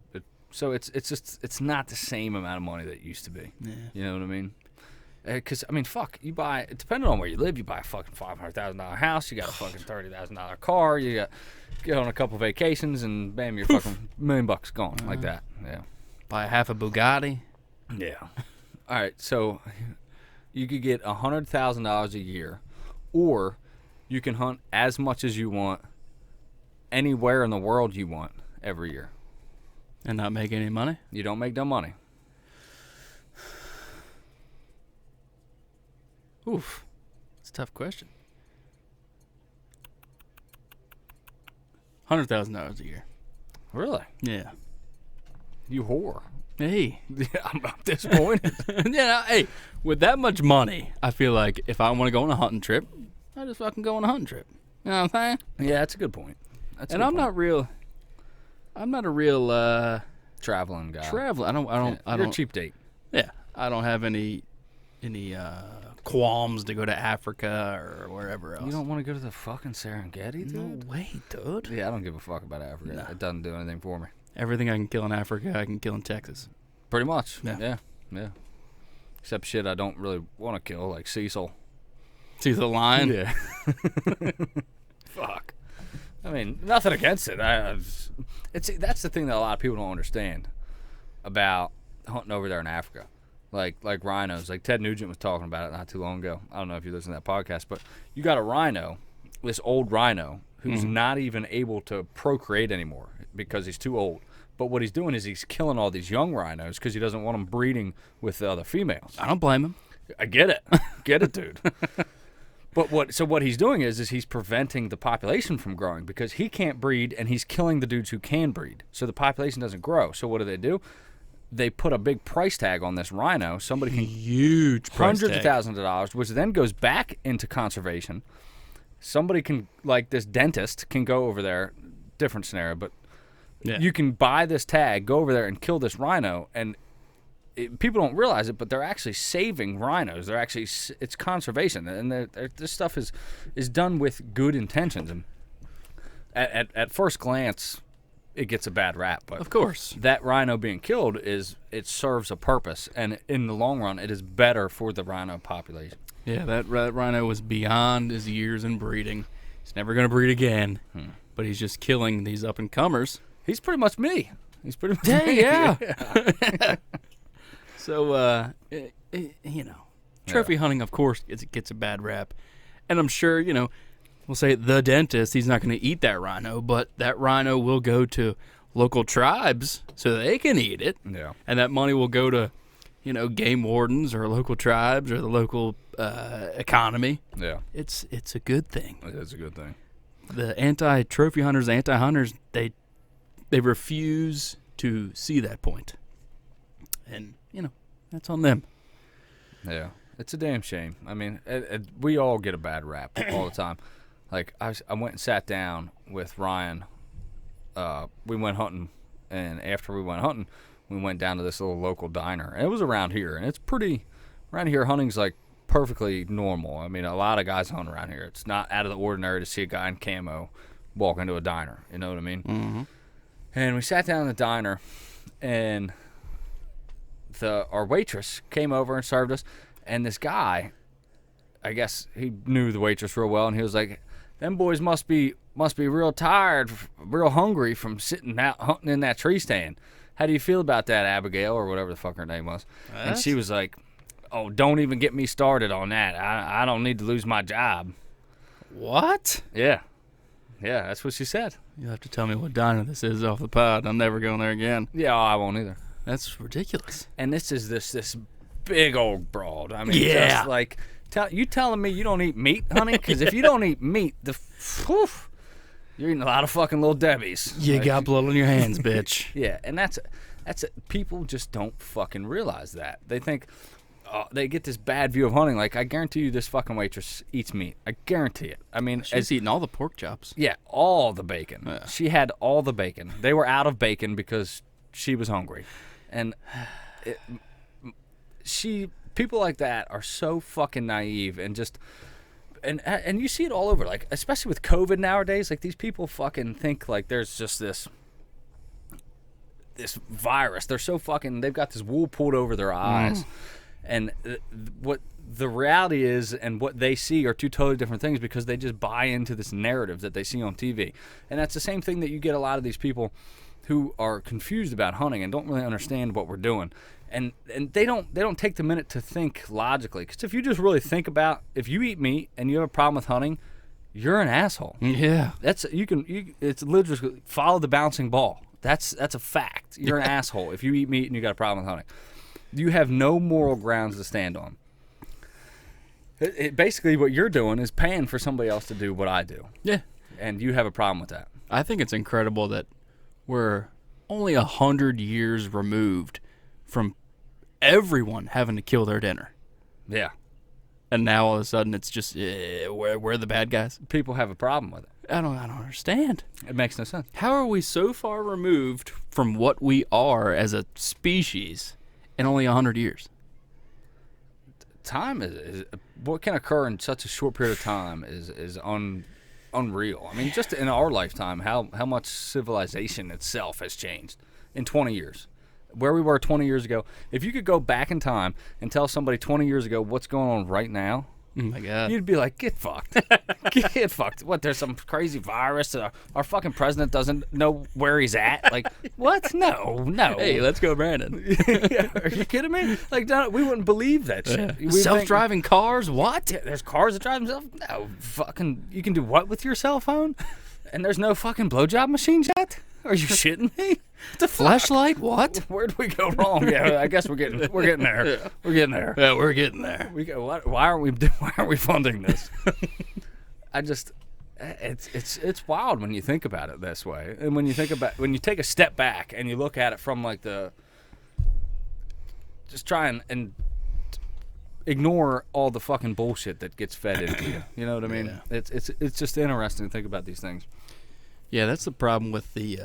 So it's not the same amount of money that it used to be. Yeah. You know what I mean? Because I mean, fuck, you buy depending on where you live, you buy a fucking $500,000 house, you got a fucking $30,000 car, you get on a couple vacations, and bam, you're fucking $1 million gone like that. Yeah. Buy half a Bugatti. Yeah. All right, so you could get $100,000 a year, or you can hunt as much as you want, anywhere in the world you want every year. And not make any money? You don't make no money. Oof. It's a tough question. $100,000 a year. Really? Yeah. You whore. Hey. Yeah, I'm disappointed. Yeah, hey, with that much money, I feel like if I want to go on a hunting trip, I just fucking go on a hunting trip. You know what I'm saying? Yeah, that's a good point. That's And I'm not a real traveling guy. traveler. I You're a don't cheap date. Yeah, I don't have any qualms to go to Africa or wherever else. You don't want to go to the fucking Serengeti, dude? No way, dude. Yeah, I don't give a fuck about Africa. No. It doesn't do anything for me. Everything I can kill in Africa, I can kill in Texas. Pretty much. Yeah. Yeah. Except shit I don't really want to kill, like Cecil. See the line? Yeah. Fuck. I mean, nothing against it. That's the thing that a lot of people don't understand about hunting over there in Africa. Like rhinos. Like Ted Nugent was talking about it not too long ago. I don't know if you listen to that podcast, but you got a rhino, this old rhino, who's not even able to procreate anymore because he's too old. But what he's doing is he's killing all these young rhinos because he doesn't want them breeding with the other females. I don't blame him. I get it. Get it, dude. But what he's doing is he's preventing the population from growing because he can't breed and he's killing the dudes who can breed. So the population doesn't grow. So what do? They put a big price tag on this rhino. Somebody can Huge price hundreds tag. of thousands of dollars, which then goes back into conservation. Somebody can, like this dentist, can go over there. Different scenario, but Yeah. you can buy this tag, go over there and kill this rhino, and people don't realize it, but they're actually saving rhinos. They're actually it's conservation, and this stuff is done with good intentions. And at first glance, it gets a bad rap, but Of course. that rhino being killed it serves a purpose, and in the long run, it is better for the rhino population. Yeah, that rhino was beyond his years in breeding. He's never going to breed again, but he's just killing these up-and-comers. He's pretty much me. He's pretty much Hey, me. yeah. So, trophy hunting, of course, gets a bad rap. And I'm sure, we'll say the dentist, he's not going to eat that rhino, but that rhino will go to local tribes so they can eat it. Yeah. And that money will go to, game wardens or local tribes or the local economy. Yeah. It's a good thing. It is a good thing. The anti-trophy hunters, anti-hunters, they refuse to see that point. And, that's on them. Yeah. It's a damn shame. I mean, we all get a bad rap all the time. Like, I went and sat down with Ryan. We went hunting, and after we went hunting, we went down to this little local diner. And it was around here, and it's pretty, around here, hunting's like perfectly normal. I mean, a lot of guys hunt around here. It's not out of the ordinary to see a guy in camo walk into a diner. You know what I mean? Mm-hmm. And we sat down in the diner, and our waitress came over and served us. And this guy, I guess he knew the waitress real well, and he was like, "Them boys must be real tired, real hungry from sitting out hunting in that tree stand. How do you feel about that, Abigail," or whatever the fuck her name was? And she was like, "Oh, don't even get me started on that. I don't need to lose my job." What? Yeah, that's what she said. You'll have to tell me what diner this is off the pod. I'm never going there again. Yeah, I won't either. That's ridiculous. And this is this big old broad. I mean, Yeah. just like, you telling me you don't eat meat, honey? Because if you don't eat meat, you're eating a lot of fucking Little Debbies. You Like, got blood on your hands, bitch. Yeah, and that's people just don't fucking realize that. They think they get this bad view of hunting. Like, I guarantee you, this fucking waitress eats meat. I guarantee it. I mean, She's eating all the pork chops. yeah, all the bacon. Yeah. She had all the bacon. They were out of bacon because she was hungry, and people like that are so fucking naive and just. And you see it all over, like, especially with COVID nowadays. Like, these people fucking think like there's just this virus. They're so fucking. They've got this wool pulled over their eyes, and what the reality is and what they see are two totally different things because they just buy into this narrative that they see on TV. And that's the same thing that you get a lot of these people who are confused about hunting and don't really understand what we're doing. And they don't take the minute to think logically. Because if you just really think about, if you eat meat and you have a problem with hunting, you're an asshole. Yeah. It's literally follow the bouncing ball. That's a fact. You're an asshole if you eat meat and you got a problem with hunting. You have no moral grounds to stand on. Basically, what you're doing is paying for somebody else to do what I do. Yeah. And you have a problem with that. I think it's incredible that we're only 100 years removed from everyone having to kill their dinner. Yeah. And now all of a sudden it's just, we're the bad guys. People have a problem with it. I don't understand. It makes no sense. How are we so far removed from what we are as a species in only 100 years? Time is what can occur in such a short period of time is unreal. I mean, just in our lifetime, how much civilization itself has changed in 20 years. Where we were 20 years ago. If you could go back in time and tell somebody 20 years ago what's going on right now, Oh my God. you'd be like, get fucked. Get fucked. What, there's some crazy virus? Our fucking president doesn't know where he's at? Like, what? No. Hey, let's go, Brandon. Yeah, are you kidding me? Like, we wouldn't believe that shit. We'd think, Self-driving cars? What? yeah, there's cars that drive themselves? No. Fucking, you can do what with your cell phone? And there's no fucking blowjob machines yet? Are you shitting me? The Flashlight? What? Where'd we go wrong? Yeah, I guess we're getting there. Yeah. We're getting there. Yeah, we're getting there. Why aren't we funding this? It's wild when you think about it this way, and when you take a step back and you look at it from like just try and ignore all the fucking bullshit that gets fed into you. You know what I mean? Yeah. It's just interesting to think about these things. Yeah, that's the problem with the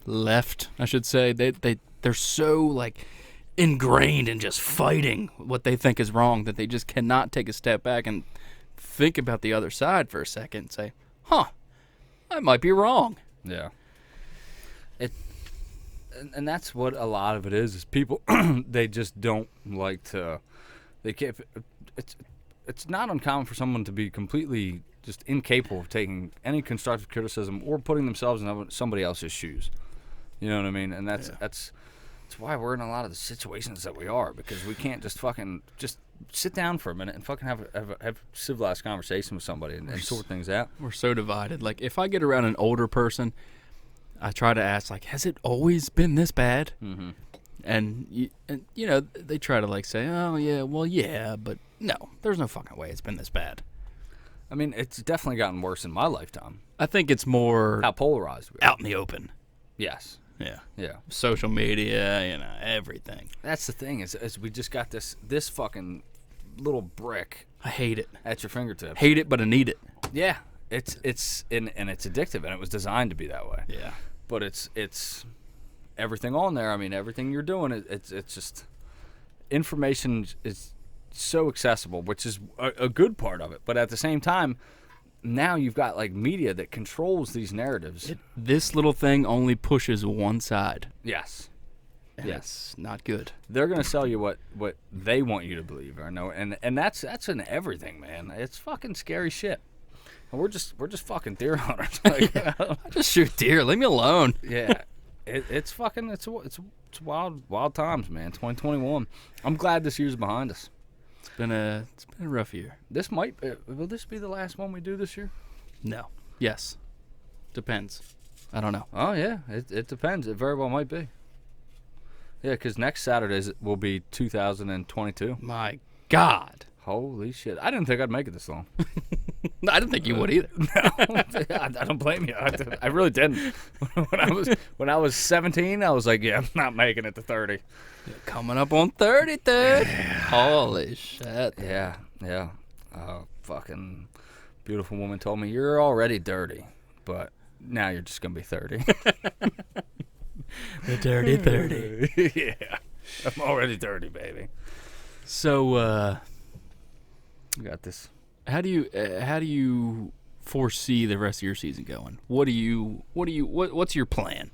left, I should say. They're so like ingrained in just fighting what they think is wrong that they just cannot take a step back and think about the other side for a second and say, "Huh, I might be wrong." Yeah. And that's what a lot of it is people they just don't like to. They can't. It's not uncommon for someone to be completely just incapable of taking any constructive criticism or putting themselves in somebody else's shoes. You know what I mean? And that's why we're in a lot of the situations that we are, because we can't just fucking just sit down for a minute and fucking have civilized conversation with somebody and sort things out. We're so divided. Like, if I get around an older person, I try to ask, like, has it always been this bad? Mm-hmm. And you know, they try to like say, oh yeah, well yeah, but no, there's no fucking way it's been this bad. I mean, it's definitely gotten worse in my lifetime. I think it's more How polarized we are. out in the open. Yes. Yeah. Yeah. Social media, you know, everything. That's the thing is we just got this fucking little brick I hate it. at your fingertips. Hate it, but I need it. Yeah. It's and it's addictive, and it was designed to be that way. Yeah. But it's everything on there. I mean, everything you're doing, it's just information is so accessible, which is a good part of it. But at the same time, now you've got like media that controls these narratives. This little thing only pushes one side. Yes. And Yes. it's not good. They're gonna sell you what they want you to believe. I know, and that's in everything, man. It's fucking scary shit. And we're just fucking deer hunters. Like, I just shoot deer. Leave me alone. yeah, it's fucking it's wild times, man. 2021. I'm glad this year's behind us. It's been a rough year. This will this be the last one we do this year? No. Yes. Depends. I don't know. Oh yeah, it depends. It very well might be. Yeah, because next Saturday will be 2022. My God. Holy shit! I didn't think I'd make it this long. I didn't think you would either. I don't blame you. I really didn't. When I was 17, I was like, yeah, I'm not making it to 30. Coming up on 30, dude. Holy shit. Yeah. Fucking beautiful woman told me you're already dirty, but now you're just gonna be 30. The dirty 30. Yeah, I'm already dirty, baby. So, We got this. how do you foresee the rest of your season going? What's your plan?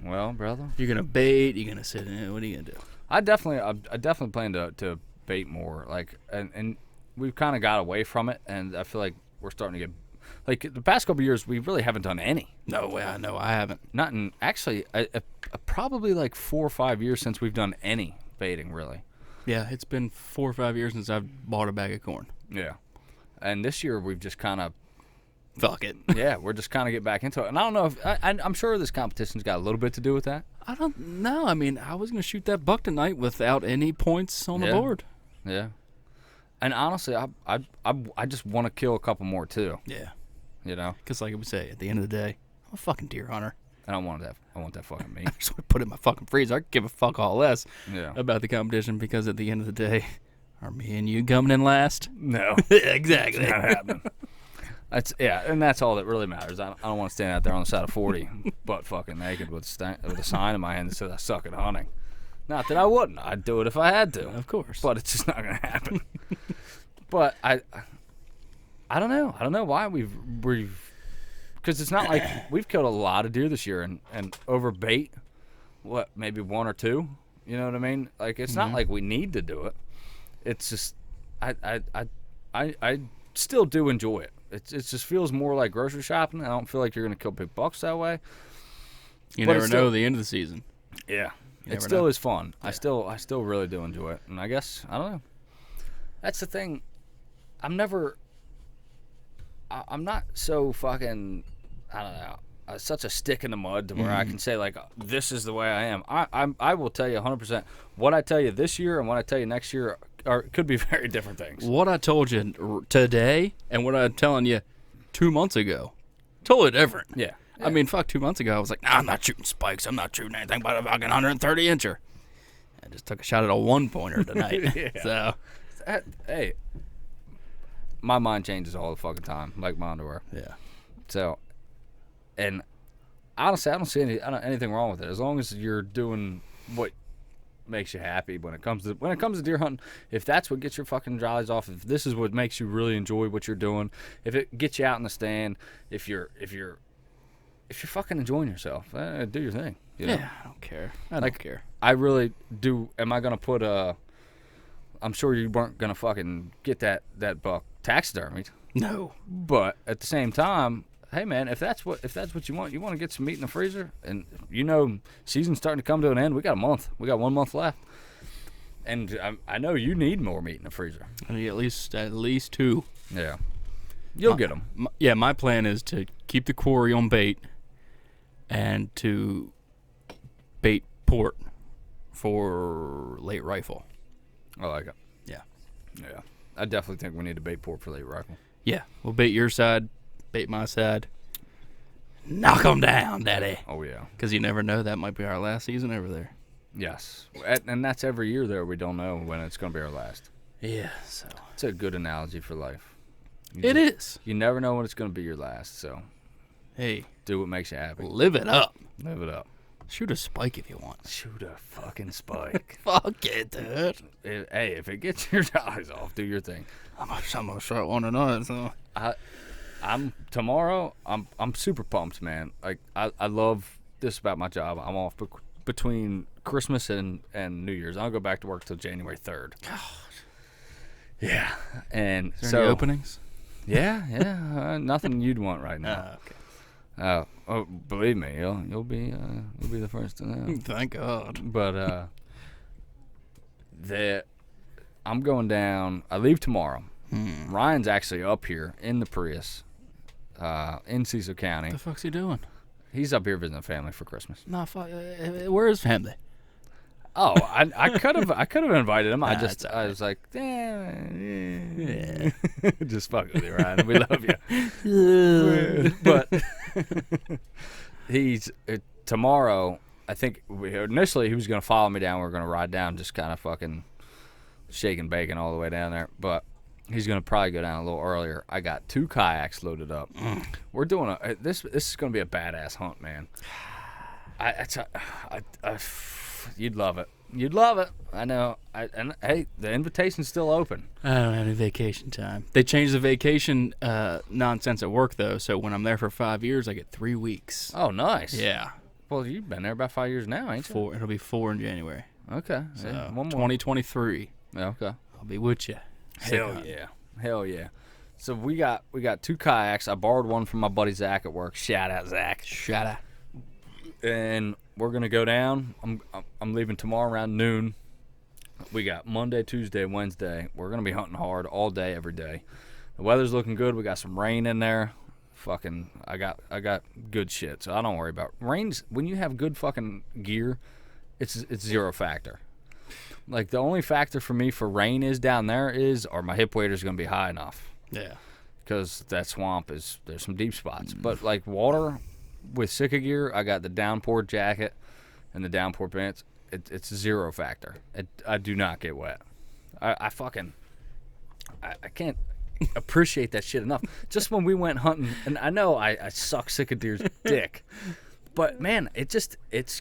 Well, brother, You're gonna bait. You're gonna sit in. What are you gonna do? I definitely plan to bait more. Like, and we've kind of got away from it, and I feel like we're starting to get like the past couple of years we really haven't done any. No way. I know. I haven't. Not in actually, probably like 4 or 5 years since we've done any baiting, really. Yeah, it's been 4 or 5 years since I've bought a bag of corn. Yeah, and this year we've just kind of Fuck it. yeah, we're just kind of get back into it. And I don't know if I'm sure this competition's got a little bit to do with that. I don't know. I mean, I was gonna shoot that buck tonight without any points on the Yeah. board. Yeah, and honestly, I just want to kill a couple more too. Yeah, You know, because like we say, at the end of the day, I'm a fucking deer hunter. and I want that fucking meat. I just want to put it in my fucking freezer. I could give a fuck all less Yeah. about the competition because at the end of the day, are me and you coming in last? No, Exactly. not happening. And that's all that really matters. I don't want to stand out there on the side of 40, butt fucking naked with a sign in my hand that says I suck at hunting. Not that I wouldn't. I'd do it if I had to. Of course. But it's just not gonna happen. But I don't know. I don't know why we've because it's not like we've killed a lot of deer this year and over bait. What, maybe 1 or 2? You know what I mean? Like it's not like we need to do it. It's just I still do enjoy it. It just feels more like grocery shopping. I don't feel like you're gonna kill big bucks that way. You But never it's know still- the end of the season. Yeah, You it never still know. is fun. I still really do enjoy it, and I guess I don't know. That's the thing. I'm not so fucking. I don't know. Such a stick in the mud to where I can say like this is the way I am. I will tell you 100%. What I tell you this year and what I tell you next year could be very different things. What I told you today and what I'm telling you 2 months ago, totally different. Yeah. I mean, fuck, 2 months ago, I was like, nah, I'm not shooting spikes. I'm not shooting anything but a fucking 130 incher. I just took a shot at a 1-pointer tonight. Yeah. So, Hey, my mind changes all the fucking time, like my underwear. yeah. So, and honestly, I don't see anything wrong with it as long as you're doing what makes you happy when it comes to deer hunting. If that's what gets your fucking jollies off, if this is what makes you really enjoy what you're doing, if it gets you out in the stand, if you're fucking enjoying yourself, do your thing. You know? Yeah, I don't care. I don't care. I really do. Am I gonna put I'm sure you weren't gonna fucking get that buck taxidermied, No. but at the same time, hey man, if that's what you want to get some meat in the freezer, and season's starting to come to an end. We got a month. We got 1 month left, and I know you need more meat in the freezer. I need at least 2. Yeah, you'll get them. My plan is to keep the quarry on bait and to bait port for late rifle. I like it. Yeah. Yeah. I definitely think we need to bait port for late rifle. Yeah, we'll bait your side, bait my side. Knock 'em down, daddy. Oh, yeah. Because you never know, that might be our last season over there. Yes. And that's every year there. We don't know when it's going to be our last. Yeah, so. It's a good analogy for life. It is. You never know when it's going to be your last, so Hey, do what makes you happy. live it up. Live it up. Shoot a spike if you want. Shoot a fucking spike. Fuck it, dude. Hey, if it gets your eyes off, do your thing. I'm gonna start one tonight, so. I'm super pumped, man. Like I love this about my job. I'm off between Christmas and New Year's. I don't go back to work till January 3rd. God. Yeah, and Is there so any openings? yeah, nothing you'd want right now. Okay. Oh, believe me, you'll be the first to know. Thank God. But I'm going down. I leave tomorrow. Ryan's actually up here in the Prius, in Cecil County. What the fuck's he doing? He's up here visiting family for Christmas. Nah, fuck. Where is family? Oh, I could have invited him. I was like, Yeah. just fuck with you, Ryan. We love you. But he's tomorrow. I think initially he was going to follow me down. We were going to ride down, just kind of fucking shaking bacon all the way down there. But he's going to probably go down a little earlier. I got 2 kayaks loaded up. We're doing this. This is going to be a badass hunt, man. You'd love it. You'd love it. I know. And hey, the invitation's still open. I don't have any vacation time. They changed the vacation nonsense at work, though, so when I'm there for 5 years, I get 3 weeks. Oh, nice. Yeah. Well, you've been there about 5 years now, ain't you? It'll be 4 in January. Okay. So, Yeah, one more. 2023. Yeah, okay. I'll be with you. Hell yeah. Hell yeah. So we got 2 kayaks. I borrowed one from my buddy Zach at work. Shout out, Zach. Shout out. And we're gonna go down. I'm leaving tomorrow around noon. We got Monday, Tuesday, Wednesday. We're gonna be hunting hard all day, every day. The weather's looking good. We got some rain in there. Fucking, I got good shit. So I don't worry about rains. When you have good fucking gear, it's zero factor. Like the only factor for me for rain is down there are my hip waders gonna be high enough? Yeah. Because that swamp there's some deep spots. But like water. With Sika gear, I got the downpour jacket and the downpour pants. It's zero factor. I do not get wet. I can't appreciate that shit enough. Just when we went hunting, and I know I suck Sika deer's dick, but man, it's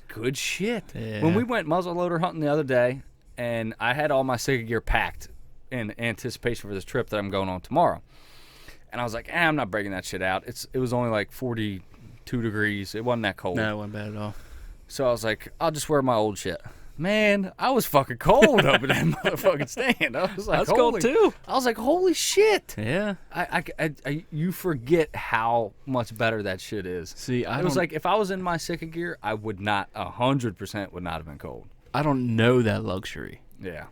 good shit. Yeah. When we went muzzleloader hunting the other day, and I had all my Sika gear packed in anticipation for this trip that I'm going on tomorrow, and I was like, I'm not breaking that shit out. It was only like 42 degrees. It wasn't that cold. No, it wasn't bad at all. So I was like, I'll just wear my old shit. Man, I was fucking cold up in that motherfucking stand. I was like, That's cold too. I was like, holy shit. Yeah. You forget how much better that shit is. See, It was like if I was in my Sika gear, I would not 100% would not have been cold. I don't know that luxury. Yeah,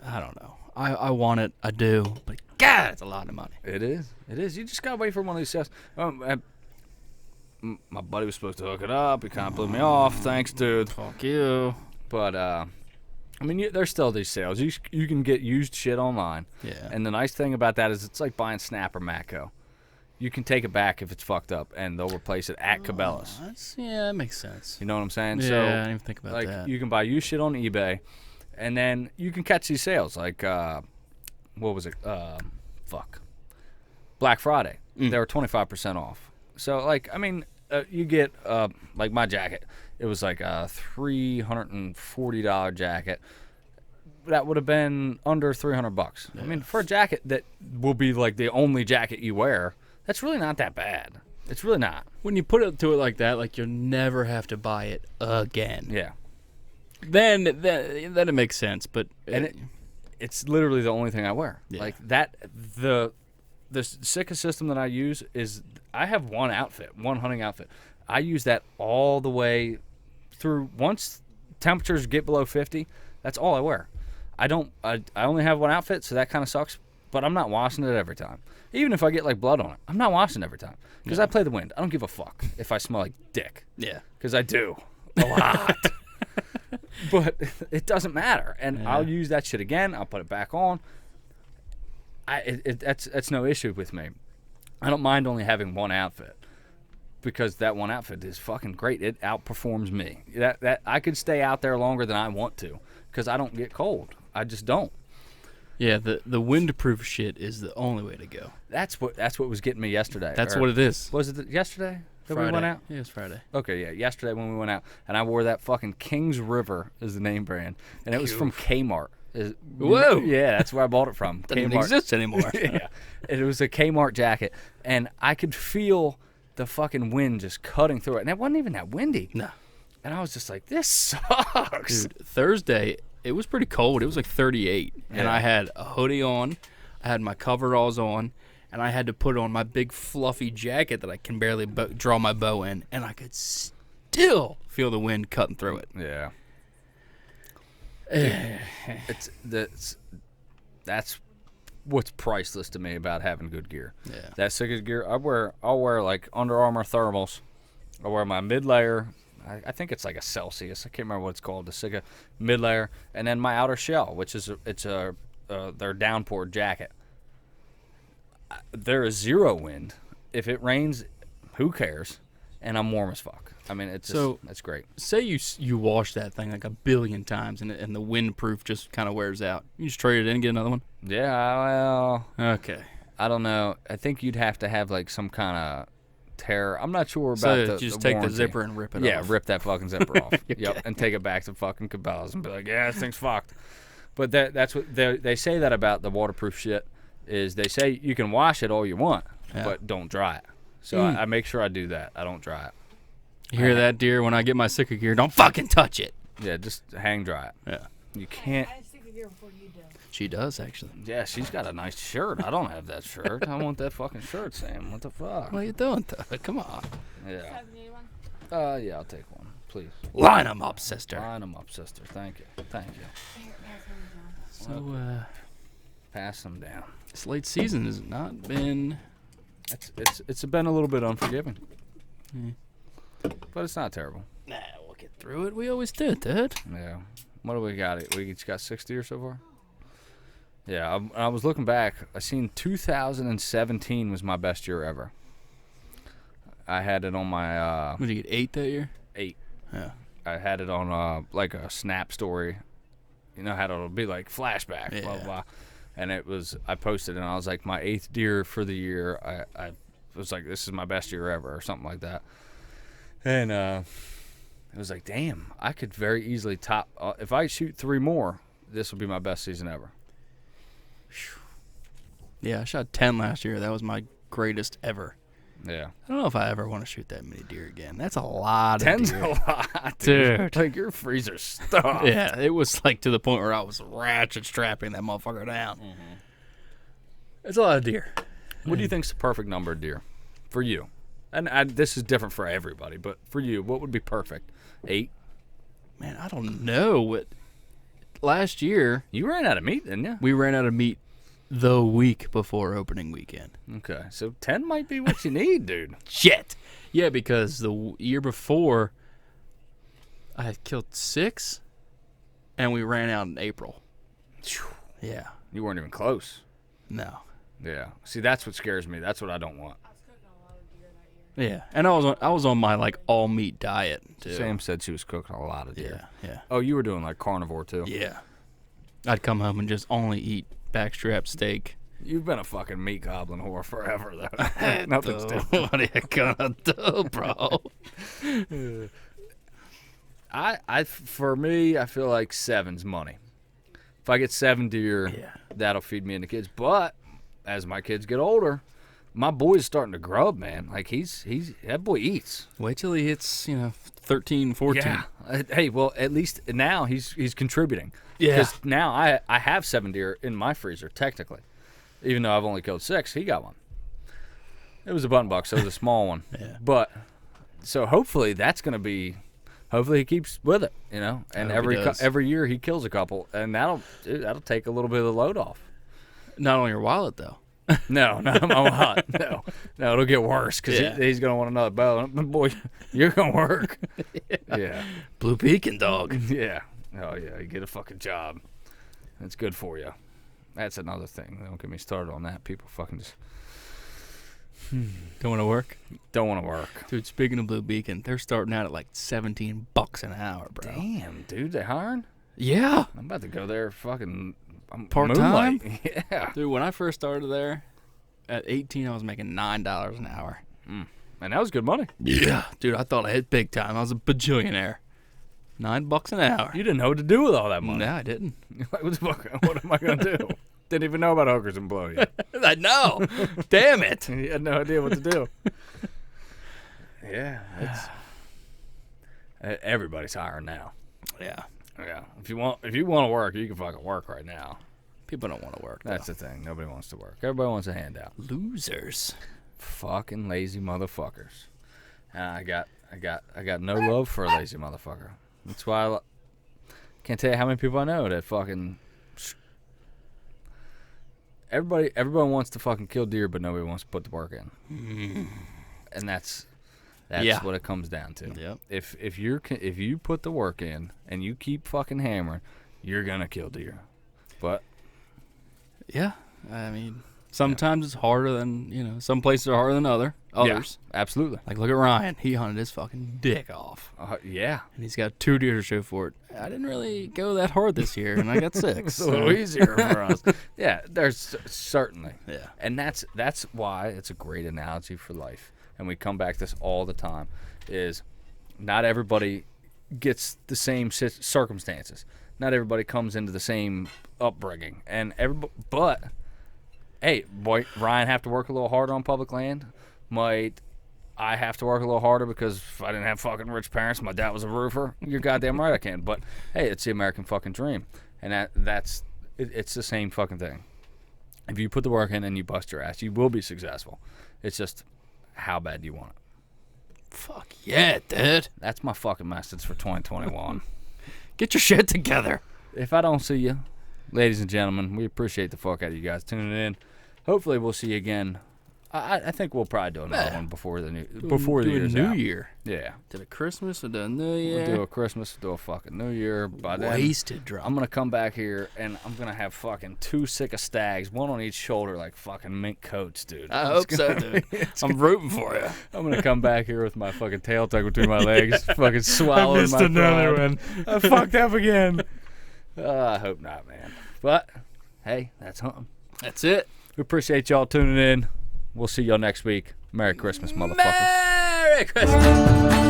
I don't know. I want it. I do. But God, it's a lot of money. it is. It is. You just gotta wait for one of these sales. My buddy was supposed to hook it up. He kind of blew me off. Thanks, dude. Fuck you. But I mean, there's still these sales. You can get used shit online. Yeah. And the nice thing about that is it's like buying Snap or Matco. You can take it back if it's fucked up, and they'll replace it at Cabela's. Yeah, that makes sense. You know what I'm saying? Yeah, So, I didn't even think about like, that. you can buy used shit on eBay, and then you can catch these sales. Like, what was it? Black Friday. They were 25% off. So, like, I mean, you get, like, my jacket. It was like a $340 jacket. That would have been under $300. Yeah. I mean, for a jacket that will be like the only jacket you wear, that's really not that bad. It's really not. When you put it to it like that, like you'll never have to buy it again. Yeah. Then it makes sense, but It's literally the only thing I wear. Yeah. Like that, the Sika system that I use is I have one outfit, one hunting outfit. I use that all the way through. Once temperatures get below 50, that's all I wear. I only have one outfit, so that kind of sucks. but I'm not washing it every time. Even if I get like blood on it, I'm not washing it every time because I play the wind. I don't give a fuck if I smell like dick. Yeah. Because I do a lot. But it doesn't matter, and I'll use that shit again. I'll put it back on. That's no issue with me. I don't mind only having one outfit because that one outfit is fucking great. It outperforms me. That I could stay out there longer than I want to because I don't get cold. I just don't. Yeah, the windproof shit is the only way to go. That's what was getting me yesterday. That's what it is. Was it yesterday that Friday. we went out? Yeah, it's Friday. Okay, yeah, yesterday when we went out, and I wore that fucking Kings River is the name brand, and it was from Kmart. Whoa! Yeah, that's where I bought it from. Doesn't Kmart. exist anymore. Yeah, it was a Kmart jacket, and I could feel the fucking wind just cutting through it, and it wasn't even that windy. No. And I was just like, this sucks. Dude, Thursday, it was pretty cold. It was like 38, and I had a hoodie on, I had my coveralls on, and I had to put on my big fluffy jacket that I can barely draw my bow in, and I could still feel the wind cutting through it. Yeah. That's what's priceless to me about having good gear. Yeah. That Sika gear, I'll wear like Under Armour thermals. I wear my mid layer. I think it's like a Celsius. I can't remember what it's called. The Sika mid layer, and then my outer shell, which is their downpour jacket. There is zero wind. If it rains, who cares? And I'm warm as fuck. I mean, it's great. Say you wash that thing like a billion times, and the windproof just kind of wears out. You just trade it in and get another one? Yeah, well, Okay. I don't know. I think you'd have to have like some kind of tear. I'm not sure about So the you just the take warranty. the zipper and rip it off. Yeah, rip that fucking zipper off. Okay. Yep, and take it back to fucking Cabela's and be like, yeah, this thing's fucked. But that's what they say that about the waterproof shit is they say you can wash it all you want, but don't dry it. So I make sure I do that. I don't dry it. You hear that, dear? When I get my Sika gear, don't fucking touch it. Yeah, just hang dry it. Yeah. You can't. I stick a gear before you do. She does, actually. Yeah, she's got a nice shirt. I don't have that shirt. I want that fucking shirt, Sam. What the fuck? What are you doing, though? Come on. Yeah. Have you need one? Yeah, I'll take one, please. Line 'em up, sister. Line 'em up, sister. Thank you. Thank you. Here, pass one down. So, Pass them down. this late season has not been... It's been a little bit unforgiving, Yeah. but it's not terrible. Nah, we'll get through it. We always do, dude. Yeah. What do we got? We each got 60 or so far. Yeah. I was looking back. I seen 2017 was my best year ever. I had it on my What did you get, 8 that year? 8. Yeah. I had it on like a Snap story. You know how it'll be like flashback, blah Yeah. blah blah. And I posted, and I was like, my 8th deer for the year. I was like, this is my best year ever, or something like that. And it was like, damn, I could very easily top. If I shoot 3 more, this will be my best season ever. Yeah, I shot 10 last year. That was my greatest ever. Yeah, I don't know if I ever want to shoot that many deer again. That's a lot of 10's deer. a lot, dude. Dude. Like your freezer's stuffed. Yeah, it was like to the point where I was ratchet strapping that motherfucker down. It's a lot of deer. What do you think's the perfect number of deer for you? And this is different for everybody, but for you, what would be perfect? 8? Man, I don't know. What last year, You ran out of meat, didn't you? we ran out of meat the week before opening weekend. Okay, so 10 might be what you need, dude. Shit. Yeah, because the year before, I had killed 6, and we ran out in April. Yeah. You weren't even close. No. Yeah. See, that's what scares me. That's what I don't want. I was cooking a lot of deer that year. Yeah, and I was on my like all meat diet too. Sam said she was cooking a lot of deer. Yeah. Oh, you were doing like carnivore too. Yeah. I'd come home and just only eat backstrap steak. You've been a fucking meat goblin whore forever, though. Nothing's different. What are you gonna do, bro? For me, I feel like 7's money. If I get 7 deer, Yeah. that'll feed me and the kids. But as my kids get older, my boy's starting to grub, man. Like he's that boy eats. Wait till he hits 13, 14. Yeah. Hey, well, at least now he's contributing. Yeah. Because now I have 7 deer in my freezer, technically. Even though I've only killed 6, he got one. It was a button buck, so it was a small one. Yeah. But, so hopefully that's going to be, hopefully he keeps with it, And I hope he does. every year he kills a couple, and that'll take a little bit of the load off. Not on your wallet though. No, not on my wallet. No, it'll get worse because Yeah. he's gonna want another bow. Boy, you're gonna work. Yeah. Blue Pekin dog. Yeah. Oh yeah, you get a fucking job. That's good for you. That's another thing. Don't get me started on that. People fucking just Don't want to work, don't want to work. dude. Speaking of Blue Beacon, they're starting out at like $17 an hour, bro. Damn, dude, they hiring? Yeah, I'm about to go there. Fucking Part-time? moonlight. Yeah. dude. When I first started there, at 18, I was making $9 an hour. And that was good money. Yeah, dude. I thought I hit big time. I was a bajillionaire. $9 an hour. You didn't know what to do with all that money. No, I didn't. Like, what the fuck? What am I gonna do? Didn't even know about hookers and blow yet. I know. Damn it. He had no idea what to do. Yeah, it's everybody's hiring now. Yeah. Yeah, if you want to work, you can fucking work right now. People don't want to work. That's the thing. Nobody wants to work. Everybody wants a handout. Losers. Fucking lazy motherfuckers. And I got no love for a lazy motherfucker. That's why I can't tell you how many people I know that fucking. Everybody wants to fucking kill deer, but nobody wants to put the work in. And that's Yeah. what it comes down to. Yep. If you put the work in and you keep fucking hammering, you're gonna kill deer. But Yeah. I mean, sometimes it's harder than, some places are harder than others. yeah, absolutely. Like, look at Ryan. He hunted his fucking dick off. Yeah. And he's got 2 deer to show for it. I didn't really go that hard this year, and I got 6. It's a little easier for us. Yeah, there's certainly. Yeah. And that's why it's a great analogy for life. And we come back to this all the time, is not everybody gets the same circumstances. Not everybody comes into the same upbringing. But, hey, boy, Ryan have to work a little harder on public land. Might I have to work a little harder because if I didn't have fucking rich parents, my dad was a roofer. You're goddamn right I can. But, hey, it's the American fucking dream. And it's the same fucking thing. If you put the work in and you bust your ass, you will be successful. It's just how bad do you want it? Fuck yeah, dude. That's my fucking message for 2021. Get your shit together. If I don't see you, ladies and gentlemen, we appreciate the fuck out of you guys tuning in. Hopefully we'll see you again. I think we'll probably do another one before the year's New out. Year. Yeah. Did a Christmas or the New Year? We'll do a Christmas, do a fucking New Year. By then, Wasted drunk. I'm going to come back here, and I'm going to have fucking 2 sick of stags, one on each shoulder, like fucking mink coats, dude. I hope so, dude. I'm rooting for you. I'm going to come back here with my fucking tail tucked between my legs, fucking swallowing my pride. one. I fucked up again. I hope not, man. But, hey, that's hunting. That's it. We appreciate y'all tuning in. We'll see y'all next week. Merry Christmas, motherfuckers. Merry Christmas.